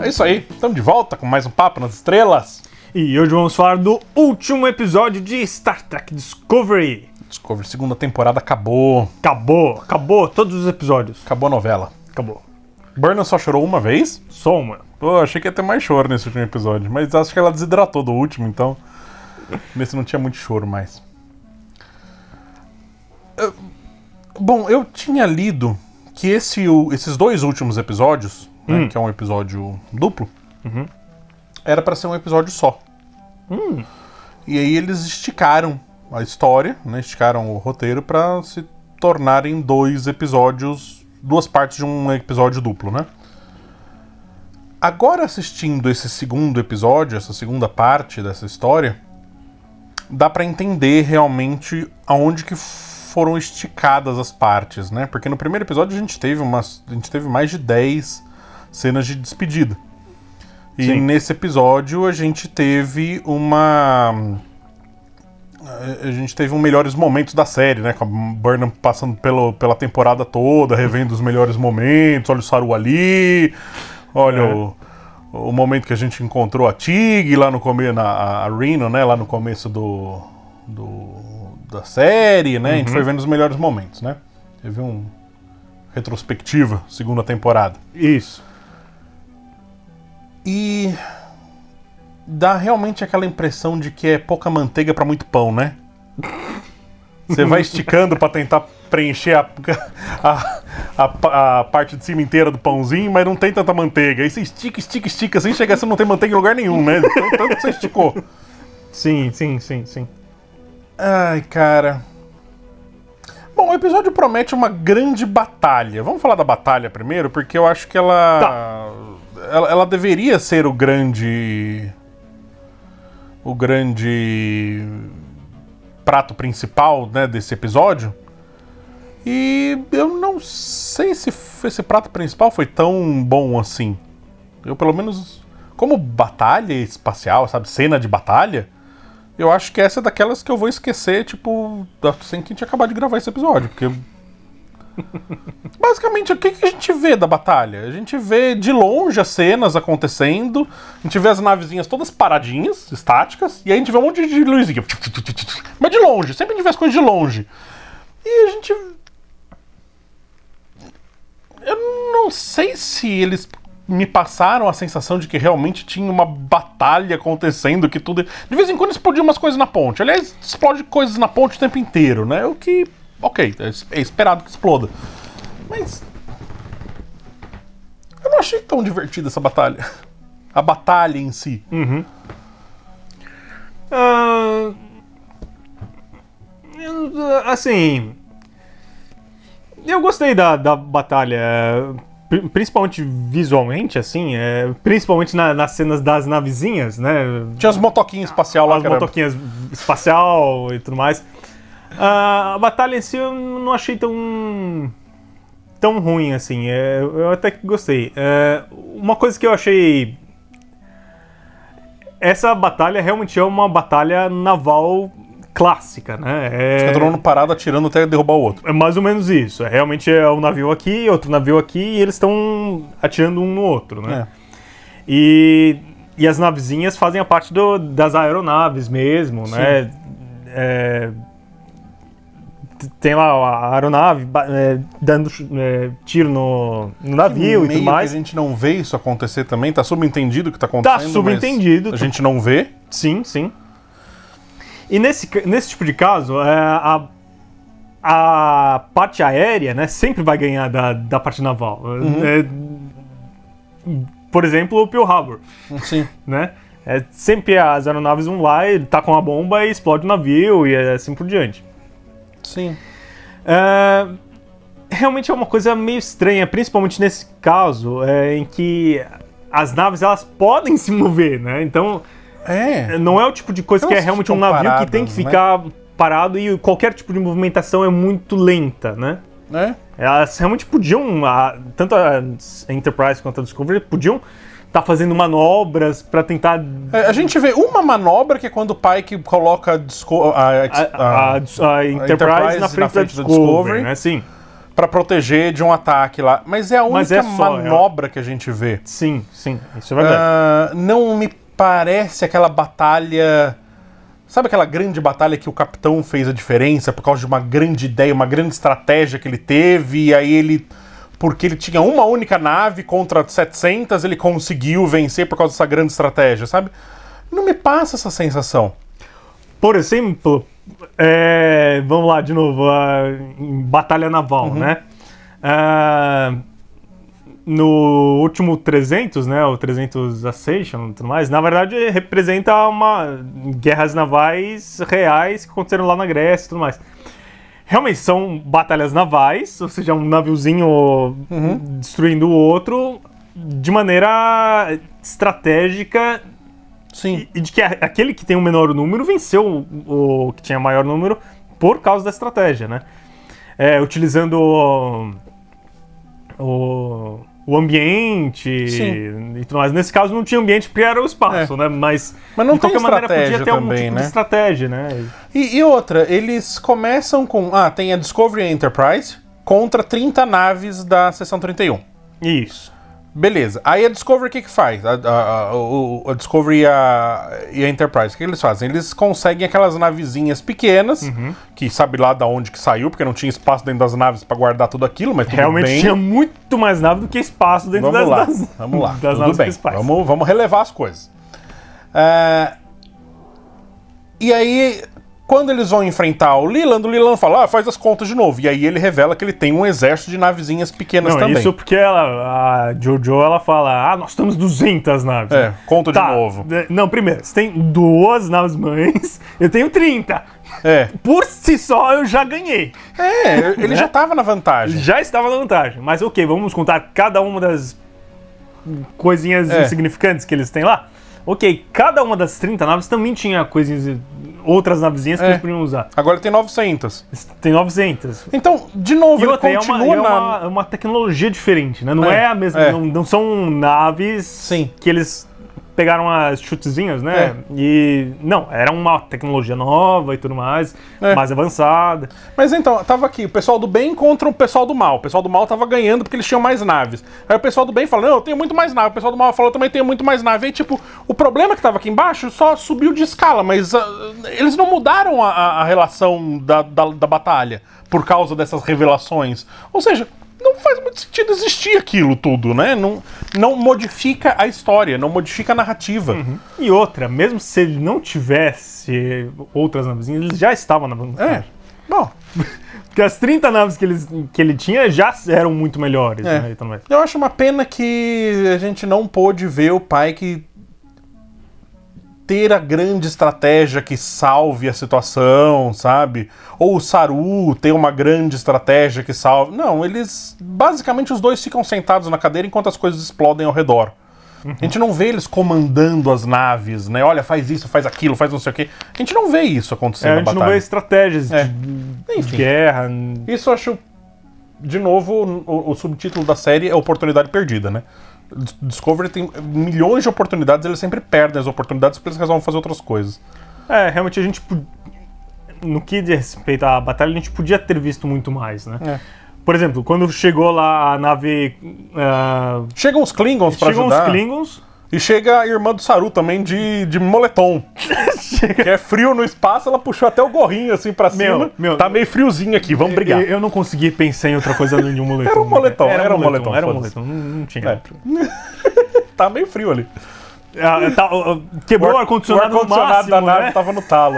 É isso aí, estamos de volta com mais um Papo nas Estrelas. E hoje vamos falar do último episódio de Star Trek Discovery. Discovery, segunda temporada acabou. Acabou todos os episódios. Acabou a novela. Acabou. Burnham só chorou uma vez? Só uma. Pô, achei que ia ter mais choro nesse último episódio, mas acho que ela desidratou do último, então nesse não tinha muito choro mais. Bom, eu tinha lido que esses dois últimos episódios, né, que é um episódio duplo, era pra ser um episódio só. E aí eles esticaram a história, né, esticaram o roteiro pra se tornarem dois episódios, duas partes de um episódio duplo, né? Agora assistindo esse segundo episódio, essa segunda parte dessa história, dá pra entender realmente aonde que foram esticadas as partes, né? Porque no primeiro episódio a gente teve mais de 10 cenas de despedida. E Sim. nesse episódio a gente teve melhores momentos da série, né? Com a Burnham passando pela temporada toda, revendo os melhores momentos. Olha o Saru ali, olha o momento que a gente encontrou a Tig lá no começo, a Reno, né? Lá no começo da série, né? A gente foi vendo os melhores momentos, né? Teve retrospectiva, segunda temporada. Isso. E dá realmente aquela impressão de que é pouca manteiga pra muito pão, né? Você vai esticando pra tentar preencher a parte de cima inteira do pãozinho, mas não tem tanta manteiga. Aí você estica, assim, chega, você não tem manteiga em lugar nenhum, né? Tanto que você esticou. Sim. Ai, cara. Bom, o episódio promete uma grande batalha. Vamos falar da batalha primeiro, porque eu acho que ela deveria ser o grande prato principal, né, desse episódio. E eu não sei se esse prato principal foi tão bom assim. Eu, pelo menos, como batalha espacial, sabe, cena de batalha, eu acho que essa é daquelas que eu vou esquecer, tipo, assim que a gente acabar de gravar esse episódio, porque basicamente, o que a gente vê da batalha? A gente vê de longe as cenas acontecendo, a gente vê as navezinhas todas paradinhas, estáticas, e aí a gente vê um monte de luzinha. Mas de longe, sempre a gente vê as coisas de longe. E a gente... Eu não sei se eles me passaram a sensação de que realmente tinha uma batalha acontecendo, que tudo... De vez em quando explodiam umas coisas na ponte. Aliás, explode coisas na ponte o tempo inteiro, né? O que... Ok, é esperado que exploda. Mas... eu não achei tão divertida essa batalha. A batalha em si. Assim... eu gostei da batalha, principalmente visualmente, assim, principalmente nas cenas das navezinhas, né? Tinha as motoquinhas espacial lá, as motoquinhas espacial e tudo mais. A batalha em si eu não achei tão ruim, assim. Eu até que gostei. Uma coisa que eu achei... essa batalha realmente é uma batalha naval clássica, né? Fica todo mundo parado atirando até derrubar o outro. É mais ou menos isso. Realmente é um navio aqui, outro navio aqui, e eles estão atirando um no outro, né? E as navezinhas fazem a parte das aeronaves mesmo, Sim. né? Tem lá a aeronave dando tiro no navio e tudo mais. Que a gente não vê isso acontecer também. Tá subentendido o que tá acontecendo. Tá subentendido. A gente não vê. Sim. E nesse tipo de caso, a parte aérea, né, sempre vai ganhar da parte naval. Por exemplo, o Pearl Harbor. Sim. Né? Sempre as aeronaves vão lá, ele tá com a bomba e explode o navio e assim por diante. Sim. Realmente é uma coisa meio estranha, principalmente nesse caso, em que as naves elas podem se mover, né? Então... não é o tipo de coisa que é realmente um navio paradas, que tem que ficar parado e qualquer tipo de movimentação é muito lenta, né? Elas realmente podiam, tanto a Enterprise quanto a Discovery, podiam estar fazendo manobras para tentar... a gente vê uma manobra que é quando o Pike coloca a Enterprise na frente da Discovery, né? Sim. pra proteger de um ataque lá. Mas é a única manobra que a gente vê. Sim, isso é verdade. Não me parece aquela batalha... Sabe aquela grande batalha que o capitão fez a diferença por causa de uma grande ideia, uma grande estratégia que ele teve, e aí ele... Porque ele tinha uma única nave contra 700, ele conseguiu vencer por causa dessa grande estratégia, sabe? Não me passa essa sensação. Por exemplo, vamos lá de novo, em batalha naval, né? No último 300, né, o 300 Ascension e tudo mais, na verdade representa guerras navais reais que aconteceram lá na Grécia e tudo mais. Realmente são batalhas navais, ou seja, um naviozinho destruindo o outro de maneira estratégica. Sim. E de que aquele que tem o menor número venceu o que tinha maior número por causa da estratégia, né? Utilizando o ambiente e tudo mais. Nesse caso não tinha ambiente porque era o espaço, né? Mas não de qualquer maneira podia ter também, tipo de estratégia, né? E outra, eles começam com... tem a Discovery e a Enterprise contra 30 naves da Seção 31. Isso. Beleza. Aí a Discovery o que faz? A Discovery e a Enterprise, o que eles fazem? Eles conseguem aquelas navezinhas pequenas, que sabe lá da onde que saiu, porque não tinha espaço dentro das naves para guardar tudo aquilo, mas tudo realmente bem. Tinha muito mais nave do que espaço dentro Vamos lá, das tudo naves bem. principais. Vamos relevar as coisas. E aí... Quando eles vão enfrentar o Leland fala, faz as contas de novo. E aí ele revela que ele tem um exército de navezinhas pequenas também. Isso porque a Jojo, ela fala, nós temos 200 naves. Conta de novo. Não, primeiro, você tem 2 naves mães, eu tenho 30. Por si só, eu já ganhei. Ele já estava na vantagem. Já estava na vantagem. Mas ok, vamos contar cada uma das coisinhas insignificantes que eles têm lá. Ok, cada uma das 30 naves também tinha coisinhas, outras navezinhas que eles podiam usar. Agora tem 900. Tem 900. Então, de novo, ele continua é uma tecnologia diferente, né? Não é a mesma, não são naves que eles pegaram as chutezinhas, né? E não, era uma tecnologia nova e tudo mais, mais avançada. Mas então, tava aqui o pessoal do bem contra o pessoal do mal. O pessoal do mal tava ganhando porque eles tinham mais naves. Aí o pessoal do bem falou, não, eu tenho muito mais nave. O pessoal do mal falou, eu também tenho muito mais nave. Aí, tipo, o problema que tava aqui embaixo só subiu de escala, mas eles não mudaram a relação da batalha por causa dessas revelações. Ou seja, não faz muito sentido existir aquilo tudo, né? Não modifica a história, não modifica a narrativa. E outra, mesmo se ele não tivesse outras navezinhas, ele já estava na vantagem. Bom, porque as 30 naves que ele tinha já eram muito melhores. Né? Eu acho uma pena que a gente não pôde ver o Pike ter a grande estratégia que salve a situação, sabe? Ou o Saru ter uma grande estratégia que salve... Não, basicamente os dois ficam sentados na cadeira enquanto as coisas explodem ao redor. A gente não vê eles comandando as naves, né? Olha, faz isso, faz aquilo, faz não sei o quê. A gente não vê isso acontecendo na batalha. A gente não vê estratégias de guerra. Isso eu acho... De novo, o subtítulo da série é Oportunidade Perdida, né? Discovery tem milhões de oportunidades, eles sempre perdem as oportunidades porque eles resolvem fazer outras coisas. Realmente a gente, no que diz respeito à batalha, a gente podia ter visto muito mais, né? Por exemplo, quando chegou lá a nave... Chegam os Klingons pra ajudar. Chegam os Klingons. E chega a irmã do Saru também de moletom. Que é frio no espaço, ela puxou até o gorrinho assim pra cima. Tá meio friozinho aqui, vamos brigar. Eu não consegui pensar em outra coisa além de um moletom. Era um moletom, era um moletom, não tinha. Tá meio frio ali. Quebrou o ar-condicionado no máximo, da nave, né? tava no talo,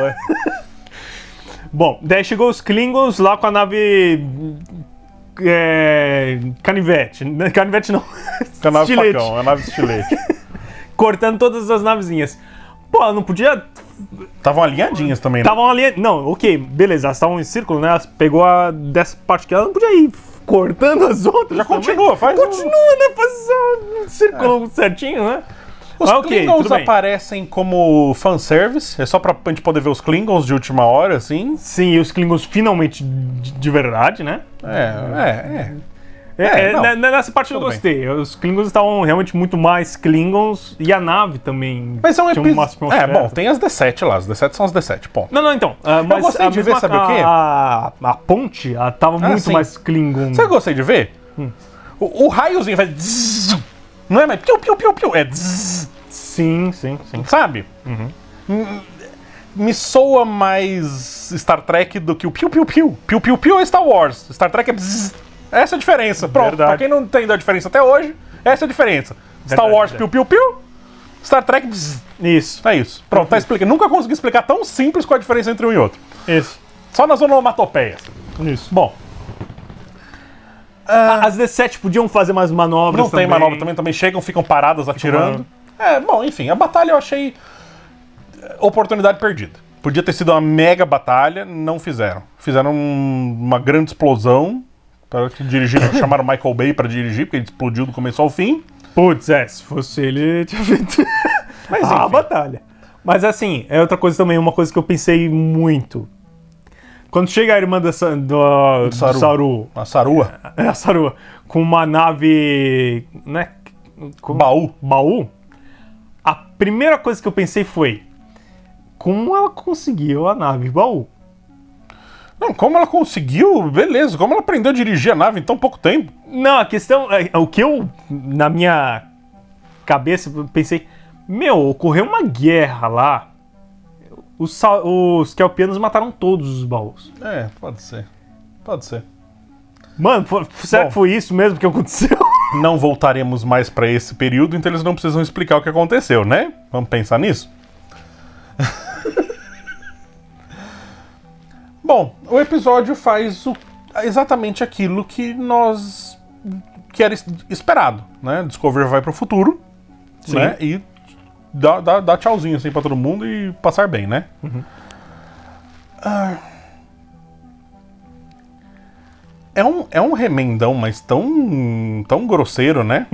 Bom, daí chegou os Klingons lá com a nave... canivete. Canivete não. A nave facão, a nave estilete. Cortando todas as navezinhas. Pô, não podia... Estavam alinhadinhas também, né? Estavam alinhadinhas. Não, ok, beleza, elas estavam em círculo, né? Elas pegou dessa parte que ela não podia ir cortando as outras. Já continua, faz. Continua, né? Faz um círculo certinho, né? Os Klingons aparecem como fanservice, é só pra gente poder ver os Klingons de última hora, assim. Sim, e os Klingons finalmente de verdade, né? Nessa parte eu gostei. Os Klingons estavam realmente muito mais Klingons e a nave também. Mas é um episódio. Bom, tem as D7 lá. As D7 são as D7, ponto. Não, então. Mas eu gostei de ver, sabe o quê? A ponte, ela tava muito mais Klingon. Sabe o que eu gostei de ver? O raiozinho faz. Não é mais piu, piu, piu, piu. É. Sim. Sabe? Me soa mais Star Trek do que o piu, piu, piu. Piu, piu, piu é Star Wars. Star Trek é. Essa é a diferença. Pronto, pra quem não entendeu a diferença até hoje, essa é a diferença. Star Wars, piu, piu, piu. Star Trek, isso. É isso. Pronto, tá explicando. Nunca consegui explicar tão simples qual a diferença entre um e outro. Isso. Só nas onomatopeias. Isso. Bom. As D7 podiam fazer mais manobras. Não tem manobra também chegam, ficam paradas atirando. Bom, enfim, a batalha eu achei oportunidade perdida. Podia ter sido uma mega batalha, não fizeram. Fizeram uma grande explosão. Para que dirigiram, chamaram Michael Bay para dirigir, porque ele explodiu do começo ao fim. Putz, se fosse ele, tinha feito a batalha. Mas assim, é outra coisa também, uma coisa que eu pensei muito. Quando chega a irmã do Saru. A Sarua. A Sarua. Com uma nave. Né? Baú. A primeira coisa que eu pensei foi: como ela conseguiu a nave baú? Não, como ela conseguiu, beleza. Como ela aprendeu a dirigir a nave em tão pouco tempo? Não, a questão... O que eu, na minha cabeça, pensei... ocorreu uma guerra lá. Os Kelpianos mataram todos os baús. Pode ser. Pode ser. Mano, será que foi isso mesmo que aconteceu? Não voltaremos mais pra esse período, então eles não precisam explicar o que aconteceu, né? Vamos pensar nisso? Bom, o episódio faz exatamente aquilo que era esperado, né? Discovery vai pro futuro, né? E dá tchauzinho assim pra todo mundo e passar bem, né? É um remendão, mas tão grosseiro, né?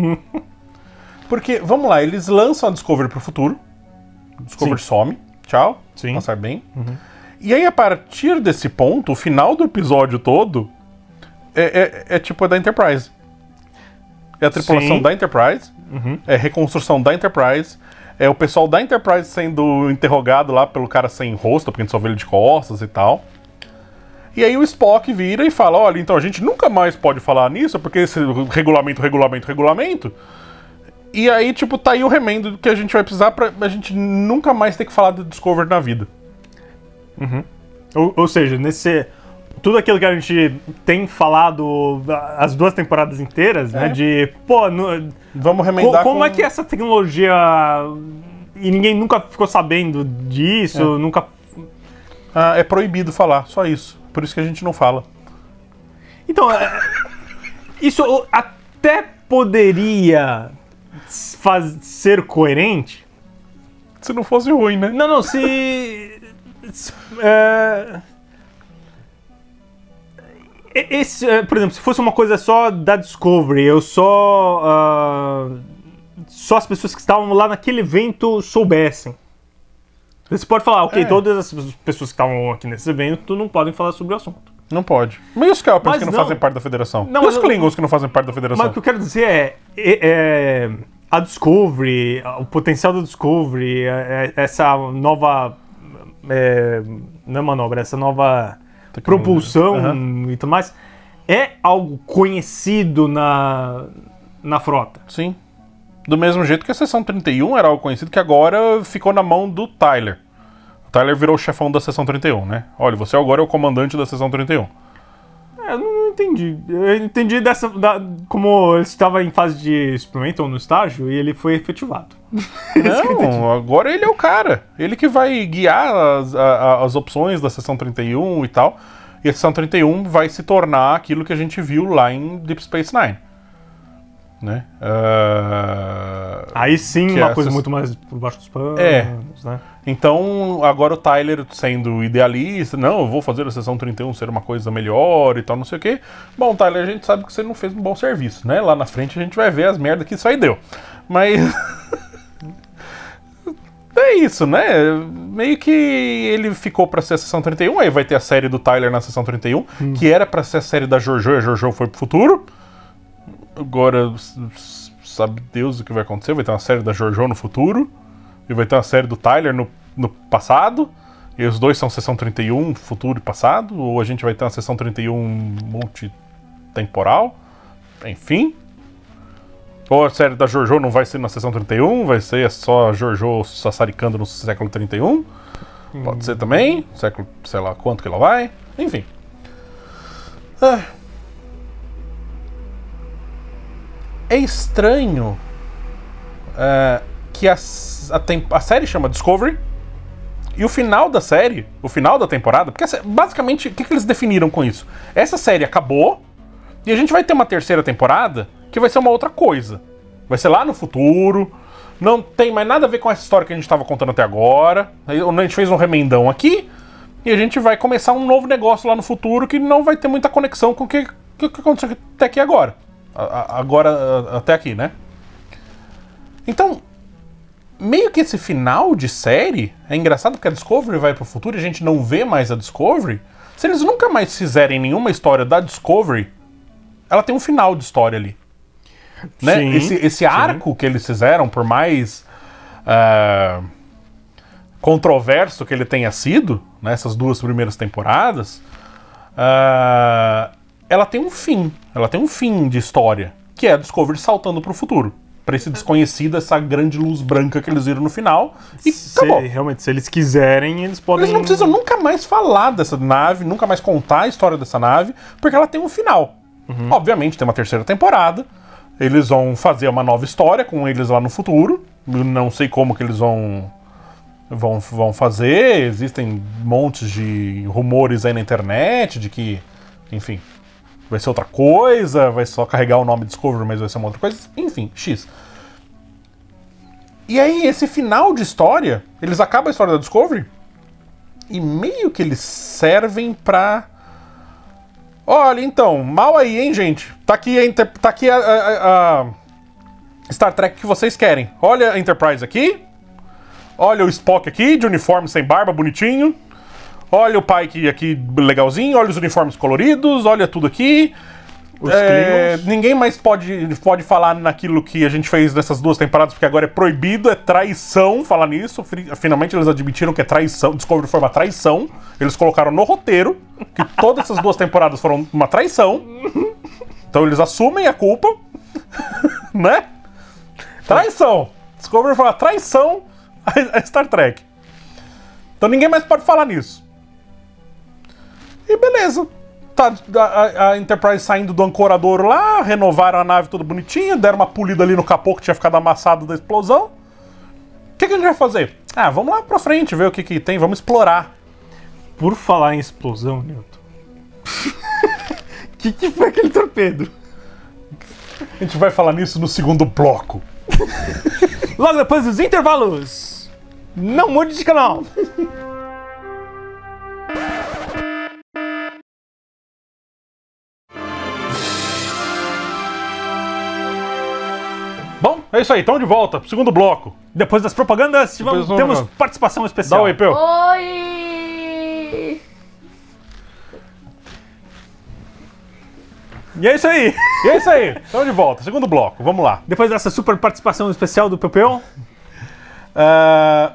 Porque, vamos lá, eles lançam a Discovery pro futuro, Discovery some, tchau, passar bem. E aí, a partir desse ponto, o final do episódio todo é tipo da Enterprise. É a tripulação da Enterprise, é a reconstrução da Enterprise, é o pessoal da Enterprise sendo interrogado lá pelo cara sem rosto, porque a gente só vê ele de costas e tal. E aí o Spock vira e fala, olha, então a gente nunca mais pode falar nisso, porque esse regulamento. E aí, tipo, tá aí o remendo que a gente vai precisar pra a gente nunca mais ter que falar de Discovery na vida. Ou seja, tudo aquilo que a gente tem falado as 2 temporadas inteiras, né? De, vamos remendar como é que essa tecnologia... E ninguém nunca ficou sabendo disso, nunca... é proibido falar, só isso. Por isso que a gente não fala. Então, isso até poderia ser coerente. Se não fosse ruim, né? Não, por exemplo, se fosse uma coisa só da Discovery, só as pessoas que estavam lá naquele evento soubessem. Você pode falar, todas as pessoas que estavam aqui nesse evento não podem falar sobre o assunto. Não pode. Mas e os Kelpians que não fazem parte da Federação? E os Klingons que não fazem parte da Federação? Mas o que eu quero dizer a Discovery, o potencial da Discovery, essa nova... não é manobra, essa nova propulsão e tudo mais, é algo conhecido na frota. Sim. Do mesmo jeito que a Seção 31 era algo conhecido, que agora ficou na mão do Tyler. O Tyler virou o chefão da Seção 31, né? Olha, você agora é o comandante da Seção 31. Eu não entendi. Eu entendi como ele estava em fase de experimento ou no estágio e ele foi efetivado. Não, agora ele é o cara. Ele que vai guiar as opções da Seção 31 e tal. E a Seção 31 vai se tornar aquilo que a gente viu lá em Deep Space Nine. Né? Aí sim, uma coisa muito mais por baixo dos panos, né? Então, agora o Tyler sendo idealista, não, eu vou fazer a Seção 31 ser uma coisa melhor e tal, não sei o quê. Bom, Tyler, a gente sabe que você não fez um bom serviço, né? Lá na frente a gente vai ver as merdas que isso aí deu. Mas... é isso, né? Meio que ele ficou pra ser a Seção 31, aí vai ter a série do Tyler na Seção 31, que era pra ser a série da Jojo, e a Jojo foi pro futuro. Agora, sabe Deus o que vai acontecer? Vai ter uma série da JoJo no futuro. E vai ter uma série do Tyler no passado. E os dois são sessão 31, futuro e passado. Ou a gente vai ter uma sessão 31 multitemporal. Enfim. Ou a série da JoJo não vai ser na sessão 31. Vai ser só a JoJo sassaricando no século 31. Pode ser também. Século, sei lá quanto que ela vai. Enfim. É estranho que a série chama Discovery e o final da série, o final da temporada, porque basicamente, o que eles definiram com isso? Essa série acabou e a gente vai ter uma terceira temporada que vai ser uma outra coisa. Vai ser lá no futuro, não tem mais nada a ver com essa história que a gente estava contando até agora. A gente fez um remendão aqui e a gente vai começar um novo negócio lá no futuro que não vai ter muita conexão com o que aconteceu até aqui agora. Até aqui, né? Então, meio que esse final de série é engraçado porque a Discovery vai pro futuro e a gente não vê mais a Discovery. Se eles nunca mais fizerem nenhuma história da Discovery, ela tem um final de história ali. Né? Esse arco que eles fizeram, por mais controverso que ele tenha sido, nessas 2 primeiras temporadas, ela tem um fim. Ela tem um fim de história, que é a Discovery saltando pro futuro. Pra esse desconhecido, essa grande luz branca que eles viram no final. E acabou. Realmente, se eles quiserem, eles podem... Eles não precisam nunca mais falar dessa nave, nunca mais contar a história dessa nave, porque ela tem um final. Obviamente, tem uma terceira temporada. Eles vão fazer uma nova história com eles lá no futuro. Eu não sei como que eles vão fazer. Existem montes de rumores aí na internet de que, enfim, vai ser outra coisa, vai só carregar o nome Discovery, mas vai ser uma outra coisa. Enfim, X. E aí, esse final de história, eles acabam a história da Discovery e meio que eles servem pra... Olha, então, mal aí, hein, gente? Tá aqui a Star Trek que vocês querem. Olha a Enterprise aqui. Olha o Spock aqui, de uniforme sem barba, bonitinho. Olha o Pike aqui, legalzinho. Olha os uniformes coloridos. Olha tudo aqui. Ninguém mais pode falar naquilo que a gente fez nessas 2 temporadas, porque agora é proibido, é traição falar nisso. Finalmente eles admitiram que é traição. Discovery foi uma traição. Eles colocaram no roteiro que todas essas 2 temporadas foram uma traição. Então eles assumem a culpa. Né? Traição. Discovery foi uma traição a Star Trek. Então ninguém mais pode falar nisso. E beleza. Tá a Enterprise saindo do ancoradouro lá, renovaram a nave toda bonitinha, deram uma polida ali no capô que tinha ficado amassado da explosão. O que a gente vai fazer? Vamos lá pra frente, ver o que tem, vamos explorar. Por falar em explosão, Newton. que foi aquele torpedo? A gente vai falar nisso no segundo bloco. Logo depois dos intervalos. Não mude de canal. Bom, é isso aí, estamos de volta, segundo bloco. Depois das propagandas, temos participação especial. Dá oi, Peu. Oi! E é isso aí. Estamos de volta, segundo bloco, vamos lá. Depois dessa super participação especial do Peu,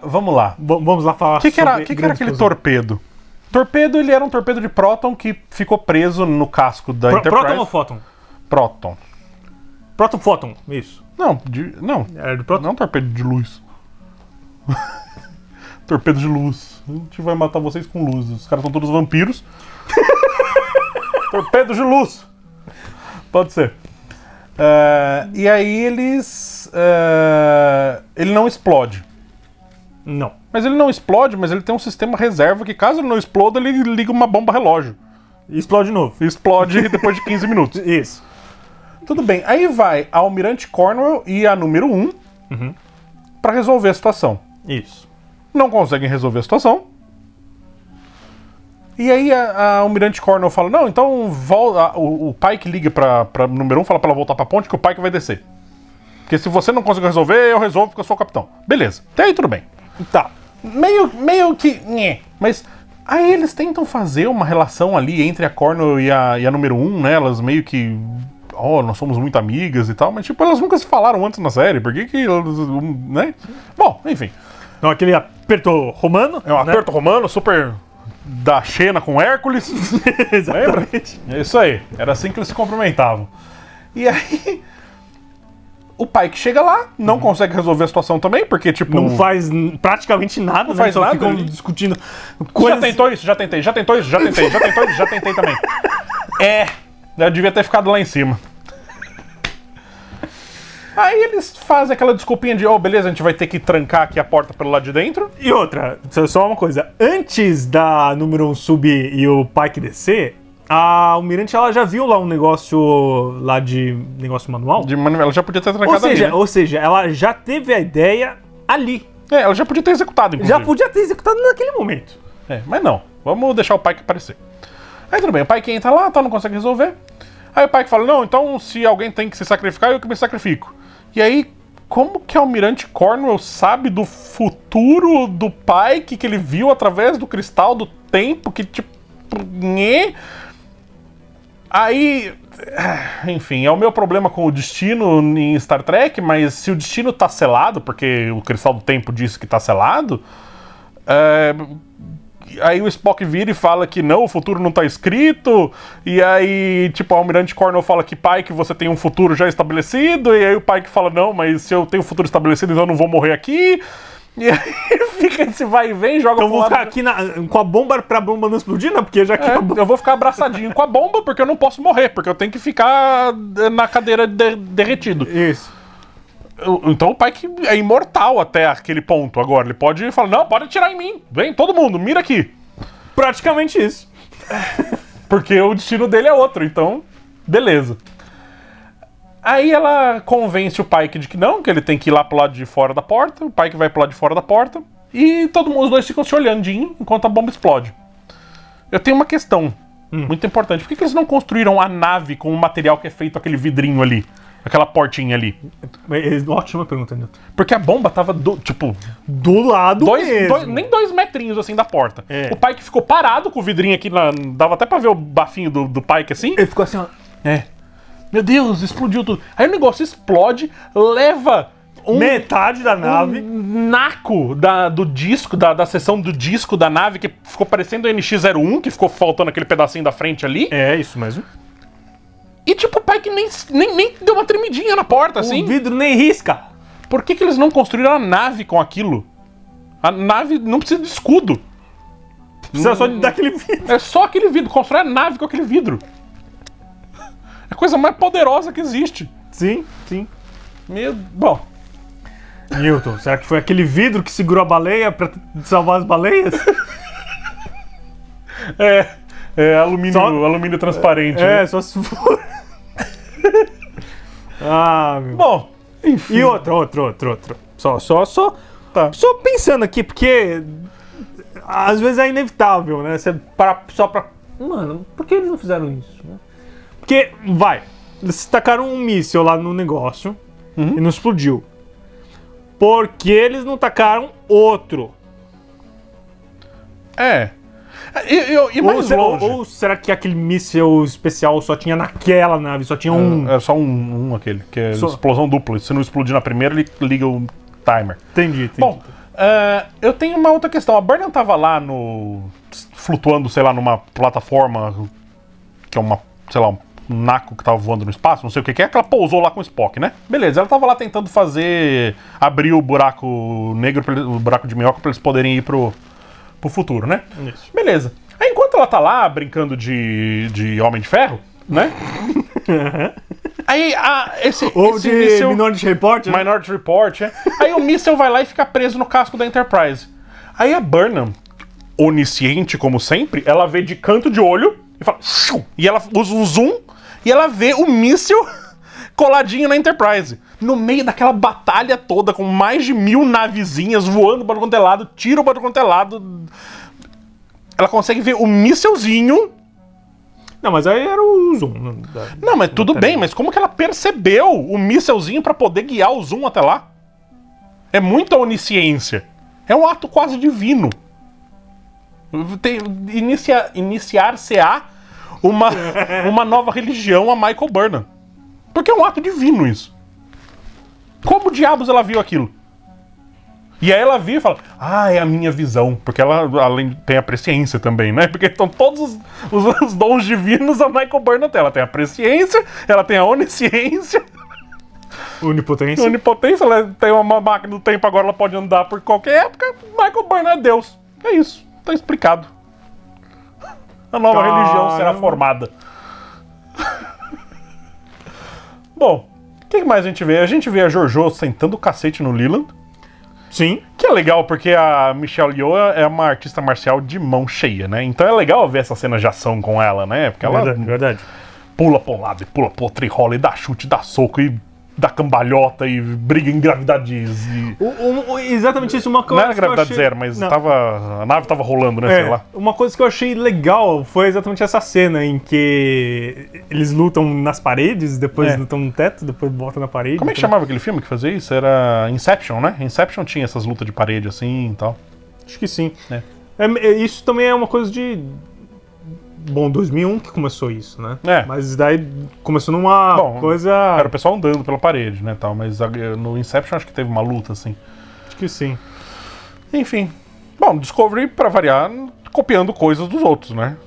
vamos lá. Vamos lá falar sobre... O que era aquele torpedo? Torpedo, ele era um torpedo de próton que ficou preso no casco da Enterprise. Próton ou fóton? Próton. Próton-fóton, isso. Não, Era de próton? Não torpedo de luz. Torpedo de luz. A gente vai matar vocês com luz. Os caras são todos vampiros. Torpedo de luz. Pode ser. E aí ele não explode. Não. Mas ele não explode, mas ele tem um sistema reserva que, caso ele não exploda, ele liga uma bomba relógio. E explode de novo. E explode depois de 15 minutos. Isso. Tudo bem. Aí vai a Almirante Cornwell e a número 1 pra resolver a situação. Isso. Não conseguem resolver a situação. E aí a Almirante Cornwell fala, não, então o Pike liga pra número 1, fala pra ela voltar pra ponte que o Pike vai descer. Porque se você não conseguir resolver, eu resolvo porque eu sou o capitão. Beleza. Até aí tudo bem. Tá. Meio que... Mas aí eles tentam fazer uma relação ali entre a Cornwell e a número 1, né? Elas meio que oh, nós somos muito amigas e tal, mas tipo, elas nunca se falaram antes na série, por que né? Bom, enfim. Então aquele aperto romano. É um aperto romano, super da Xena com Hércules. Exatamente. É isso aí, era assim que eles se cumprimentavam. E aí, o Pike chega lá, não consegue resolver a situação também, porque tipo... Não faz praticamente nada, não faz nada, ficam discutindo coisas... Já tentou isso? Já tentei também. Eu devia ter ficado lá em cima. Aí eles fazem aquela desculpinha de, beleza, a gente vai ter que trancar aqui a porta pelo lado de dentro. E outra, só uma coisa, antes da número 1 subir e o Pike descer, a Almirante, ela já viu lá um negócio lá de negócio manual? Ela já podia ter trancado ali, né? Ou seja, ela já teve a ideia ali. Ela já podia ter executado, inclusive. Já podia ter executado naquele momento. Mas não, vamos deixar o Pike aparecer. Aí tudo bem, o Pike entra lá, não consegue resolver. Aí o Pike fala, não, então se alguém tem que se sacrificar, eu que me sacrifico. E aí, como que o Almirante Cornwell sabe do futuro do Pike que ele viu através do cristal do tempo, que tipo... Aí, enfim, é o meu problema com o destino em Star Trek, mas se o destino tá selado, porque o cristal do tempo diz que tá selado, aí o Spock vira e fala que não, o futuro não tá escrito, e aí, tipo, o Almirante Cornwell fala que Pike, você tem um futuro já estabelecido, e aí o Pike fala, não, mas se eu tenho um futuro estabelecido, então eu não vou morrer aqui. E aí fica esse vai e vem, joga então eu vou ficar aqui com a bomba pra bomba não explodir, né? Porque já que eu vou ficar abraçadinho com a bomba, porque eu não posso morrer, porque eu tenho que ficar na cadeira derretido. Isso. Então o Pike é imortal até aquele ponto agora. Ele pode falar, não, pode atirar em mim. Vem, todo mundo, mira aqui. Praticamente isso. Porque o destino dele é outro, então, beleza. Aí ela convence o Pike de que não, que ele tem que ir lá pro lado de fora da porta. O Pike vai pro lado de fora da porta. E os dois ficam se olhandinho enquanto a bomba explode. Eu tenho uma questão muito importante. Por que eles não construíram a nave com o material que é feito aquele vidrinho ali? Aquela portinha ali. Ótima pergunta, Nilton. Porque a bomba tava do lado mesmo. Nem 2 metrinhos assim da porta. O Pike ficou parado com o vidrinho aqui, dava até pra ver o bafinho do Pike assim. Ele ficou assim, ó. Meu Deus, explodiu tudo. Aí o negócio explode, leva metade da nave. Naco do disco, da seção do disco da nave, que ficou parecendo o NX-01, que ficou faltando aquele pedacinho da frente ali. É, isso mesmo. E tipo, o Pike nem deu uma tremidinha na porta, assim. O vidro nem risca. Por que eles não construíram a nave com aquilo? A nave não precisa de escudo. Precisa só daquele vidro. É só aquele vidro, constrói a nave com aquele vidro. É a coisa mais poderosa que existe. Sim, sim. Bom. Newton, será que foi aquele vidro que segurou a baleia pra salvar as baleias? Alumínio transparente. Né? Só se for. Meu. Bom, enfim. E outro. Só pensando aqui, porque às vezes é inevitável, né? Você parar só pra... Mano, por que eles não fizeram isso, né? Porque, eles tacaram um míssil lá no negócio e não explodiu. Por que eles não tacaram outro? E mais longe. Ou será que aquele míssil especial só tinha naquela nave, só tinha um... É só um aquele, que é explosão dupla. Se não explodir na primeira, ele liga o timer. Entendi. Bom, eu tenho uma outra questão. A Burnham tava lá flutuando, sei lá, numa plataforma que é um naco que tava voando no espaço, não sei o que é, que ela pousou lá com o Spock, né? Beleza, ela tava lá tentando abrir o buraco negro, o buraco de minhoca, pra eles poderem ir pro futuro, né? Isso. Beleza. Aí enquanto ela tá lá brincando de Homem de Ferro, né? Aí esse míssil, Minority Report, né? Minority Report, Aí o míssil vai lá e fica preso no casco da Enterprise. Aí a Burnham, onisciente como sempre, ela vê de canto de olho e fala... E ela usa um zoom e ela vê o míssil coladinho na Enterprise. No meio daquela batalha toda, com mais de 1000 navezinhas voando para quanto é lado, tiro para quanto é lado. Ela consegue ver o mísselzinho. Não, mas aí era o zoom. Não, mas tudo bem, mas como que ela percebeu o mísselzinho para poder guiar o zoom até lá? É muita onisciência. É um ato quase divino. Iniciar-se-á uma nova religião a Michael Burnham. Porque é um ato divino isso. Como diabos ela viu aquilo? E aí ela viu e fala, é a minha visão. Porque ela além tem a presciência também, né? Porque estão todos os dons divinos a Michael Burnham tem. Ela tem a presciência, ela tem a onisciência. Onipotência. Onipotência, ela tem uma máquina do tempo, agora ela pode andar por qualquer época. Michael Burnham é Deus. É isso, tá explicado. A nova religião será formada. Bom, o que mais a gente vê? A gente vê a JoJo sentando o cacete no Leland. Sim. Que é legal, porque a Michelle Yeoh é uma artista marcial de mão cheia, né? Então é legal ver essa cena de ação com ela, né? Porque ela verdade. Pula pra um lado e pula pro outro e rola e dá chute, dá soco e dá cambalhota e briga em gravidades e... Exatamente isso, uma coisa. Não era gravidade zero, mas a nave tava rolando, né? Sei lá. Uma coisa que eu achei legal foi exatamente essa cena em que eles lutam nas paredes, depois lutam no teto, depois voltam na parede. Como é que chamava aquele filme que fazia isso? Era Inception, né? Inception tinha essas lutas de parede assim e tal. Acho que sim. Isso também é uma coisa de... Bom, 2001 que começou isso, né? Mas daí começou numa coisa... Era o pessoal andando pela parede, né, tal. Mas no Inception acho que teve uma luta, assim. Acho que sim. Enfim. Bom, Discovery, pra variar, copiando coisas dos outros, né?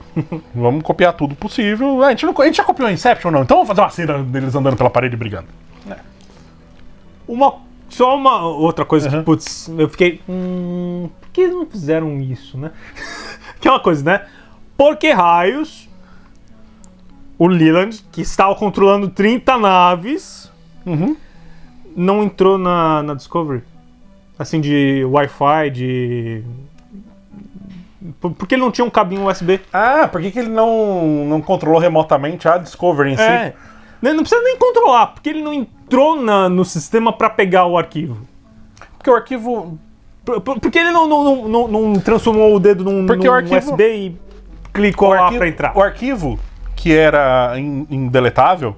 Vamos copiar tudo possível. A gente já copiou Inception, não? Então vamos fazer uma cena deles andando pela parede brigando. Só uma outra coisa que, putz, eu fiquei... por que eles não fizeram isso, né? Que é uma coisa, né? Por que raios o Leland, que estava controlando 30 naves, não entrou na Discovery? Assim, de Wi-Fi, de... Por que ele não tinha um cabinho USB? Por que ele não controlou remotamente a Discovery em si? Não precisa nem controlar, porque ele não entrou no sistema para pegar o arquivo. Porque o arquivo... Porque ele não transformou o dedo num USB e clicou lá pra entrar. O arquivo, que era indeletável,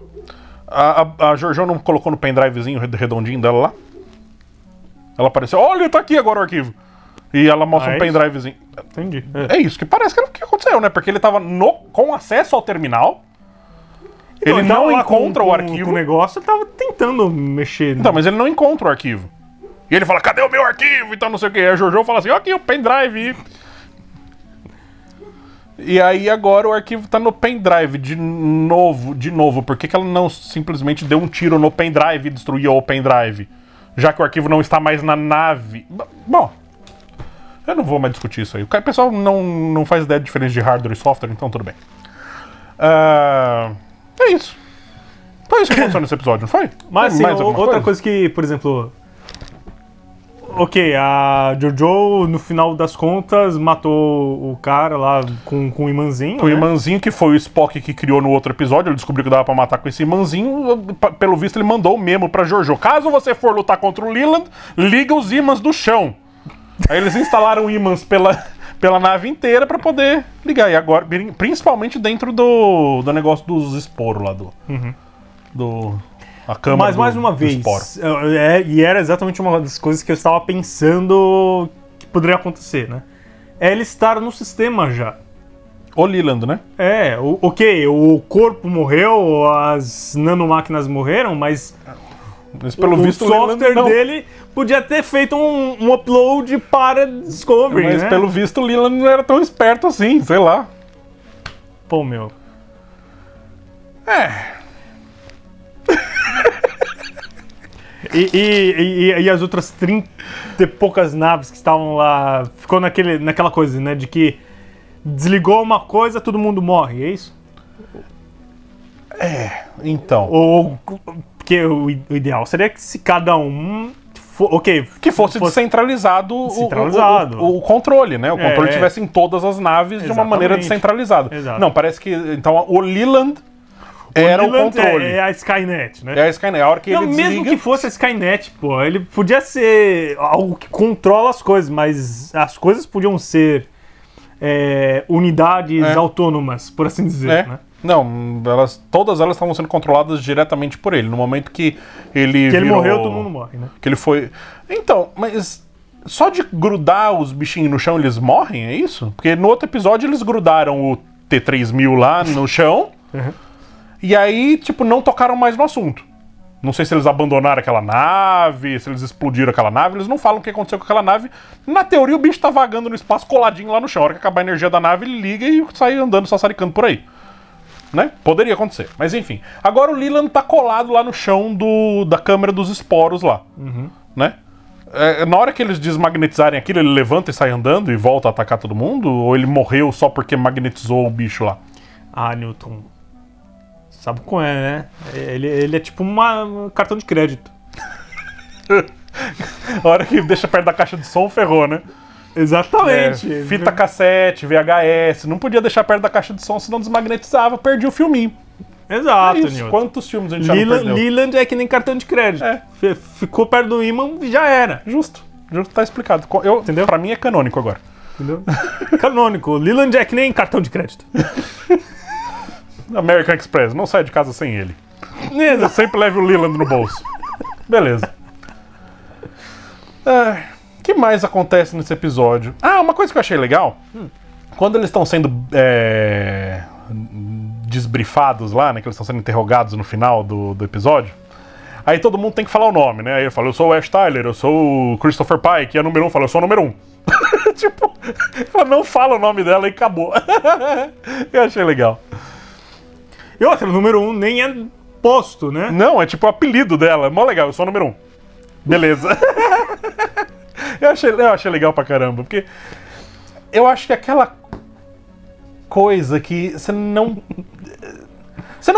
a JoJo não colocou no pendrivezinho redondinho dela lá? Ela apareceu, olha, tá aqui agora o arquivo. E ela mostra um pendrivezinho. Entendi. É isso que parece que aconteceu, né? Porque ele tava com acesso ao terminal, ele não encontra o arquivo. O negócio, ele tava tentando mexer. Então, mas ele não encontra o arquivo. E ele fala, cadê o meu arquivo? Então não sei o que. A JoJo fala assim, ó, aqui o pendrive. E aí agora o arquivo tá no pendrive de novo. Por que ela não simplesmente deu um tiro no pendrive e destruiu o pendrive? Já que o arquivo não está mais na nave. Bom, eu não vou mais discutir isso aí. O pessoal não faz ideia de diferença de hardware e software, então tudo bem. É isso. Foi isso que aconteceu nesse episódio, não foi? Mas sim, outra coisa que, por exemplo... Ok, a JoJo, no final das contas, matou o cara lá com o imãzinho. Com o imãzinho, que foi o Spock que criou no outro episódio. Ele descobriu que dava pra matar com esse imãzinho. Pelo visto, ele mandou o memo pra JoJo. Caso você for lutar contra o Leland, liga os ímãs do chão. Aí eles instalaram ímãs pela nave inteira pra poder ligar. E agora, principalmente dentro do negócio dos esporos lá a câmara. Mas mais uma vez, e era exatamente uma das coisas que eu estava pensando que poderia acontecer, né? É ele estar no sistema já. O Leland, né? Ok, o corpo morreu, as nanomáquinas morreram, mas pelo visto, o software dele podia ter feito um upload para Discovery, mas né? Pelo visto o Leland não era tão esperto assim, sei lá. Pô, meu. E as outras 30 e poucas naves que estavam lá, ficou naquela coisa, né, de que desligou uma coisa, todo mundo morre, é isso? Então. Porque o ideal seria que se cada um... que fosse descentralizado o controle, né? O controle tivesse em todas as naves de uma maneira descentralizada. Exato. Não, parece que... Então, o Leland... Era o controle. É a Skynet, né? É a Skynet. A hora que ele desliga... Mesmo que fosse a Skynet, pô, ele podia ser algo que controla as coisas, mas as coisas podiam ser unidades autônomas, por assim dizer, né? Não, todas elas estavam sendo controladas diretamente por ele. No momento que ele ele morreu, todo mundo morre, né? Que ele foi... Então, mas... Só de grudar os bichinhos no chão, eles morrem, é isso? Porque no outro episódio eles grudaram o T-3000 lá no chão... E aí, tipo, não tocaram mais no assunto. Não sei se eles abandonaram aquela nave, se eles explodiram aquela nave, eles não falam o que aconteceu com aquela nave. Na teoria, o bicho tá vagando no espaço, coladinho lá no chão. A hora que acabar a energia da nave, ele liga e sai andando, sassaricando por aí. Né? Poderia acontecer, mas enfim. Agora o Leland tá colado lá no chão da câmera dos esporos lá. Né? Na hora que eles desmagnetizarem aquilo, ele levanta e sai andando e volta a atacar todo mundo? Ou ele morreu só porque magnetizou o bicho lá? Ah, Newton. Sabe como é, né? Ele é tipo um cartão de crédito. A hora que deixa perto da caixa de som, ferrou, né? Exatamente. Fita cassete, VHS. Não podia deixar perto da caixa de som, senão desmagnetizava, perdia o filminho. Exato, Newton. Quantos filmes a gente já não perdeu? Leland é que nem cartão de crédito. Ficou perto do ímã e já era. Justo, tá explicado. Entendeu? Pra mim é canônico agora. Entendeu? Canônico. Leland é que nem cartão de crédito. American Express, não sai de casa sem ele. Eu sempre levo o Leland no bolso. Beleza. O que mais acontece nesse episódio? Ah, uma coisa que eu achei legal. Quando eles estão sendo desbrifados lá, né? Que eles estão sendo interrogados no final do episódio. Aí todo mundo tem que falar o nome, né? Aí ele fala, eu sou o Ash Tyler, eu sou o Christopher Pike, e a número 1 fala, eu sou o número 1. Tipo, ela não fala o nome dela e acabou. Eu achei legal. E outra, o número 1 nem é posto, né? Não, é tipo o apelido dela. Mó legal, eu sou o número 1. Beleza. Eu achei legal pra caramba, porque eu acho que aquela coisa que você não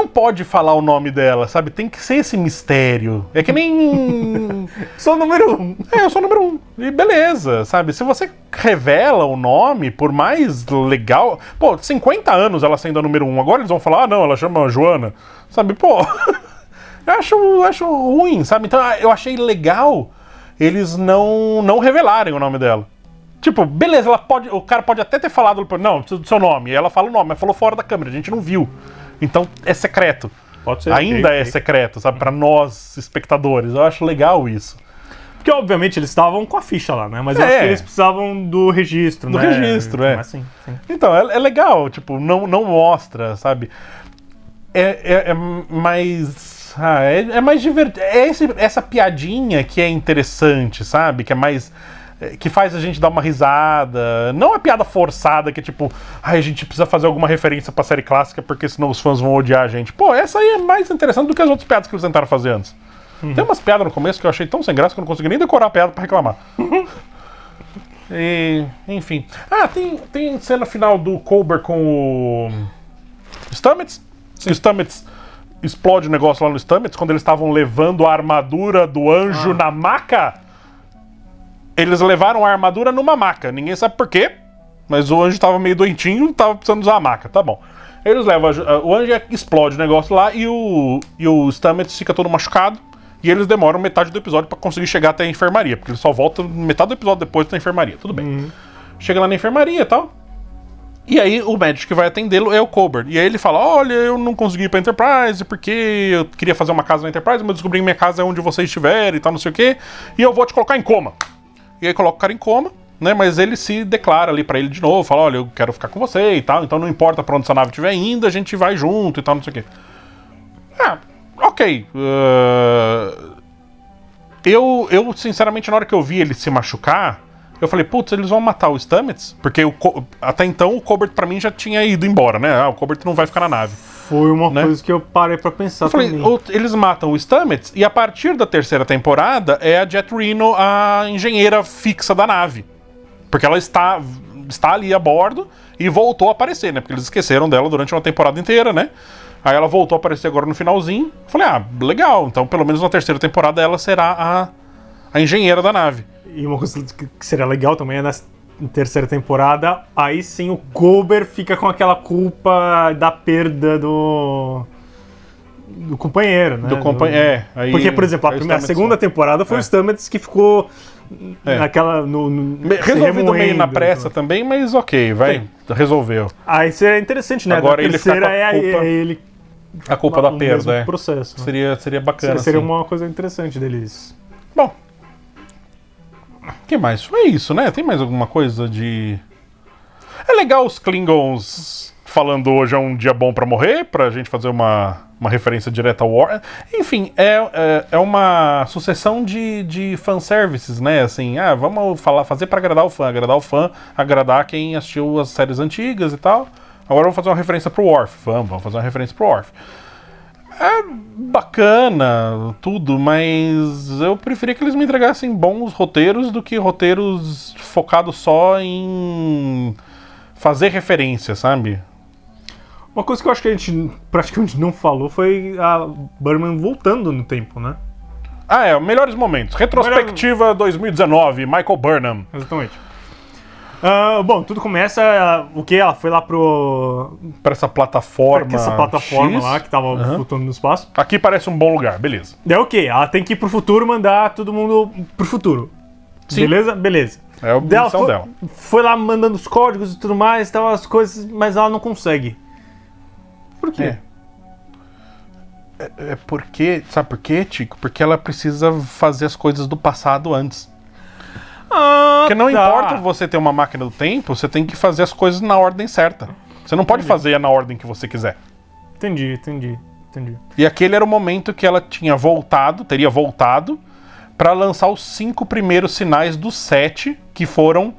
pode falar o nome dela, sabe? Tem que ser esse mistério. É que nem... Sou o número 1. Eu sou o número 1. E beleza, sabe? Se você revela o nome, por mais legal... Pô, 50 anos ela sendo a número 1. Agora eles vão falar, não, ela chama Joana. Sabe? Pô, eu acho ruim, sabe? Então eu achei legal eles não revelarem o nome dela. Tipo, beleza, o cara pode até ter falado, não, seu nome. E ela fala o nome, mas falou fora da câmera, a gente não viu. Então é secreto. Pode ser. Ainda é secreto, sabe? Pra nós, espectadores. Eu acho legal isso. Porque, obviamente, eles estavam com a ficha lá, né? Mas eu acho que eles precisavam do registro, né? Do registro, Mas sim. Então, é legal. Tipo, não mostra, sabe? É mais... é mais divertido. Essa piadinha que é interessante, sabe? Que é mais... que faz a gente dar uma risada. Não a piada forçada que é tipo, a gente precisa fazer alguma referência pra série clássica porque senão os fãs vão odiar a gente. Pô, essa aí é mais interessante do que as outras piadas que eles tentaram fazer antes. Tem umas piadas no começo que eu achei tão sem graça que eu não consegui nem decorar a piada pra reclamar. E, enfim. Tem cena final do Colbert com o Stamets. O Stamets explode o negócio lá no Stamets quando eles estavam levando a armadura do anjo na maca. Eles levaram a armadura numa maca. Ninguém sabe por quê, mas o anjo tava meio doentinho, tava precisando usar a maca. Tá bom. Eles levam o anjo explode o negócio lá e o Stamets fica todo machucado. E eles demoram metade do episódio pra conseguir chegar até a enfermaria, porque ele só volta metade do episódio depois da enfermaria. Tudo bem. Chega lá na enfermaria e tal. E aí o médico que vai atendê-lo é o Colbert. E aí ele fala, olha, eu não consegui ir pra Enterprise porque eu queria fazer uma casa na Enterprise, mas eu descobri que minha casa é onde você estiver e tal, não sei o quê. E eu vou te colocar em coma. E aí coloca o cara em coma, né? Mas ele se declara ali pra ele de novo, fala, olha, eu quero ficar com você e tal, então não importa pra onde essa nave estiver indo, a gente vai junto e tal, não sei o quê. Ok. Eu, sinceramente, na hora que eu vi ele se machucar, eu falei, putz, eles vão matar o Stamets? Porque até então o Colbert pra mim já tinha ido embora, né? O Colbert não vai ficar na nave. Foi uma coisa que eu parei pra pensar eu falei, também. Eles matam o Stamets e a partir da terceira temporada é a Jet Reno a engenheira fixa da nave. Porque ela está ali a bordo e voltou a aparecer, né? Porque eles esqueceram dela durante uma temporada inteira, né? Aí ela voltou a aparecer agora no finalzinho. Falei, legal. Então pelo menos na terceira temporada ela será a engenheira da nave. E uma coisa que seria legal também é na terceira temporada, aí sim o Colbert fica com aquela culpa da perda do companheiro, né? Aí porque, por exemplo, a segunda temporada foi o Stamets que ficou naquela... resolvido meio na pressa também, mas ok, vai, resolveu. Aí seria interessante, né? Agora ele fica com ele a culpa da perda, processo. Né? Seria bacana. Seria uma coisa interessante deles. Bom, o que mais? Foi isso, né? Tem mais alguma coisa de... É legal os Klingons falando hoje é um dia bom pra morrer, pra gente fazer uma uma referência direta ao War. Enfim, é uma sucessão de fanservices, né? Assim, vamos fazer pra agradar o fã, agradar quem assistiu as séries antigas e tal. Agora vamos fazer uma referência pro Worf. Vamos fazer uma referência pro Worf. É bacana, tudo, mas eu preferia que eles me entregassem bons roteiros do que roteiros focados só em fazer referência, sabe? Uma coisa que eu acho que a gente praticamente não falou foi a Burnham voltando no tempo, né? Melhores momentos. Retrospectiva 2019, Michael Burnham. Exatamente. Bom, tudo começa... Ela foi lá pra essa plataforma X. Lá, que tava flutuando no espaço. Aqui parece um bom lugar, beleza. Ela tem que ir pro futuro, mandar todo mundo pro futuro. Sim. Beleza? Beleza. É a missão dela. Foi lá mandando os códigos e tudo mais, tal, as coisas, mas ela não consegue. Por quê? Porque... Sabe por quê, Tico? Porque ela precisa fazer as coisas do passado antes. Porque não importa você ter uma máquina do tempo, você tem que fazer as coisas na ordem certa. Você não pode fazer na ordem que você quiser. Entendi. E aquele era o momento que ela teria voltado pra lançar os 5 primeiros sinais dos 7 que foram...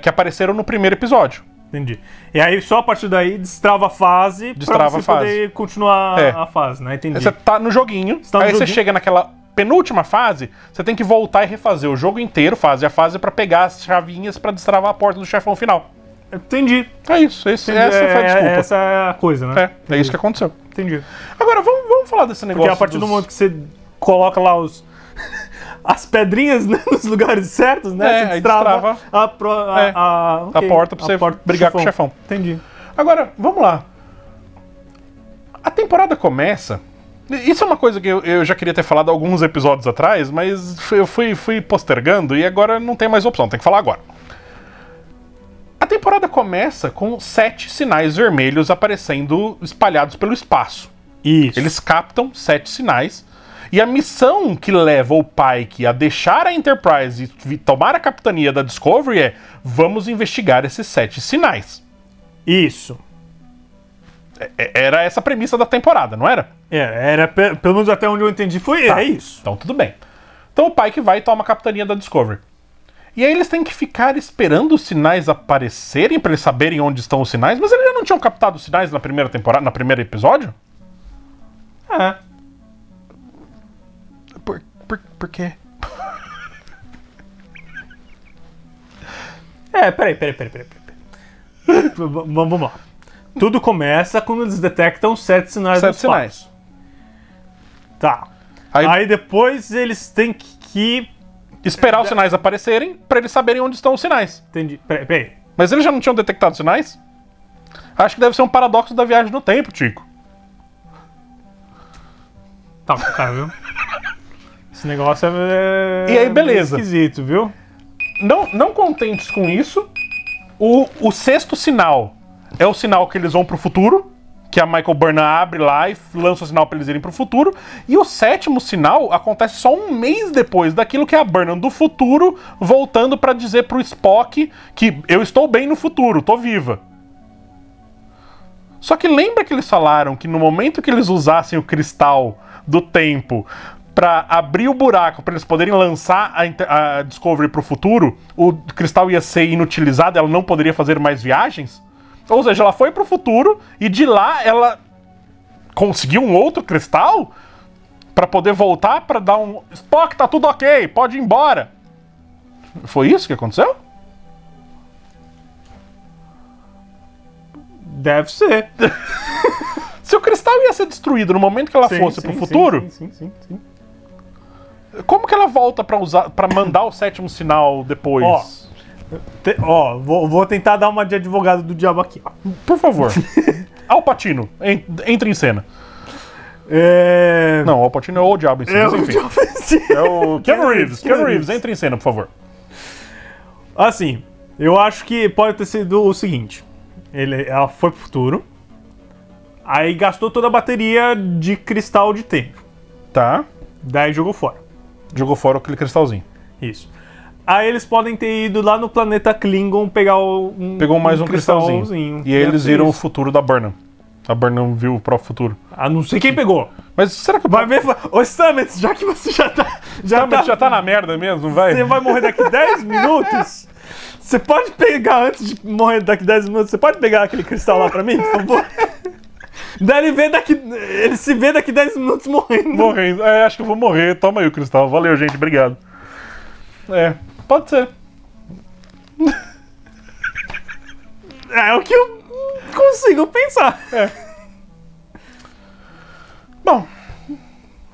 que apareceram no primeiro episódio. Entendi. E aí só a partir daí destrava a fase pra você poder continuar a fase, né? Entendi. Aí você tá no joguinho, você chega naquela penúltima fase, você tem que voltar e refazer o jogo inteiro, fase a fase, pra pegar as chavinhas pra destravar a porta do chefão final. Entendi. É isso, essa foi a desculpa. Essa é a coisa, né? É isso que aconteceu. Entendi. Agora, vamos falar desse negócio. Porque a partir do momento que você coloca lá as pedrinhas, né, nos lugares certos, né? Você destrava a porta pra você brigar com o chefão. Entendi. Agora, vamos lá. A temporada começa... Isso é uma coisa que eu já queria ter falado alguns episódios atrás, mas eu fui postergando e agora não tem mais opção, tem que falar agora. A temporada começa com 7 sinais vermelhos aparecendo espalhados pelo espaço. Isso. Eles captam 7 sinais. E a missão que leva o Pike a deixar a Enterprise e tomar a capitania da Discovery é: vamos investigar esses 7 sinais. Isso. Era essa a premissa da temporada, não era? Era, pelo menos até onde eu entendi, é isso. Então tudo bem. Então o Pike vai e toma a capitania da Discovery. E aí eles têm que ficar esperando os sinais aparecerem pra eles saberem onde estão os sinais, mas eles já não tinham captado os sinais na primeira temporada, no primeiro episódio? Por quê? Peraí. Vamos lá. Tudo começa quando eles detectam 7 sinais do espaço. 7 sinais. Tá. Aí depois eles têm que esperar os sinais aparecerem pra eles saberem onde estão os sinais. Entendi. Peraí. Mas eles já não tinham detectado os sinais? Acho que deve ser um paradoxo da viagem no tempo, Tico. Tá, cara, viu? Esse negócio é... E aí, beleza. Esquisito, viu? Não contentes com isso, o 6º sinal é o sinal que eles vão pro futuro, que a Michael Burnham abre lá e lança o sinal pra eles irem pro futuro. E o 7º sinal acontece só um mês depois daquilo, que é a Burnham do futuro voltando pra dizer pro Spock que eu estou bem no futuro, tô viva. Só que lembra que eles falaram que no momento que eles usassem o cristal do tempo pra abrir o buraco, pra eles poderem lançar a Discovery pro futuro, o cristal ia ser inutilizado, ela não poderia fazer mais viagens? Ou seja, ela foi pro futuro e de lá ela conseguiu um outro cristal pra poder voltar pra dar um... Spock, tá tudo ok, pode ir embora. Foi isso que aconteceu? Deve ser. Se o cristal ia ser destruído no momento que ela fosse pro futuro... Sim. Como que ela volta pra mandar o 7º sinal depois? Vou tentar dar uma de advogado do diabo aqui. Por favor. Al Pacino, entre em cena. Não, Al Pacino é o diabo em cena, mas enfim. É o Keanu Reeves, entre em cena, por favor. Assim, eu acho que pode ter sido o seguinte. Ela foi pro futuro, aí gastou toda a bateria de cristal de tempo. Tá. Daí jogou fora. Jogou fora aquele cristalzinho. Isso. Aí eles podem ter ido lá no planeta Klingon pegar Pegou mais um cristalzinho. E aí eles viram o futuro da Burnham. A Burnham viu pro futuro. Ah, não sei quem pegou. Mas será que... Vai ver... Ô, Stamets, já que você já tá... Já tá na merda mesmo, vai? Você vai morrer daqui 10 minutos? Você pode pegar, antes de morrer daqui 10 minutos, você pode pegar aquele cristal lá pra mim, por favor? Daí ele se vê daqui 10 minutos morrendo. Morrendo. É, acho que eu vou morrer. Toma aí o cristal. Valeu, gente. Obrigado. É, pode ser. É o que eu consigo pensar. É. Bom,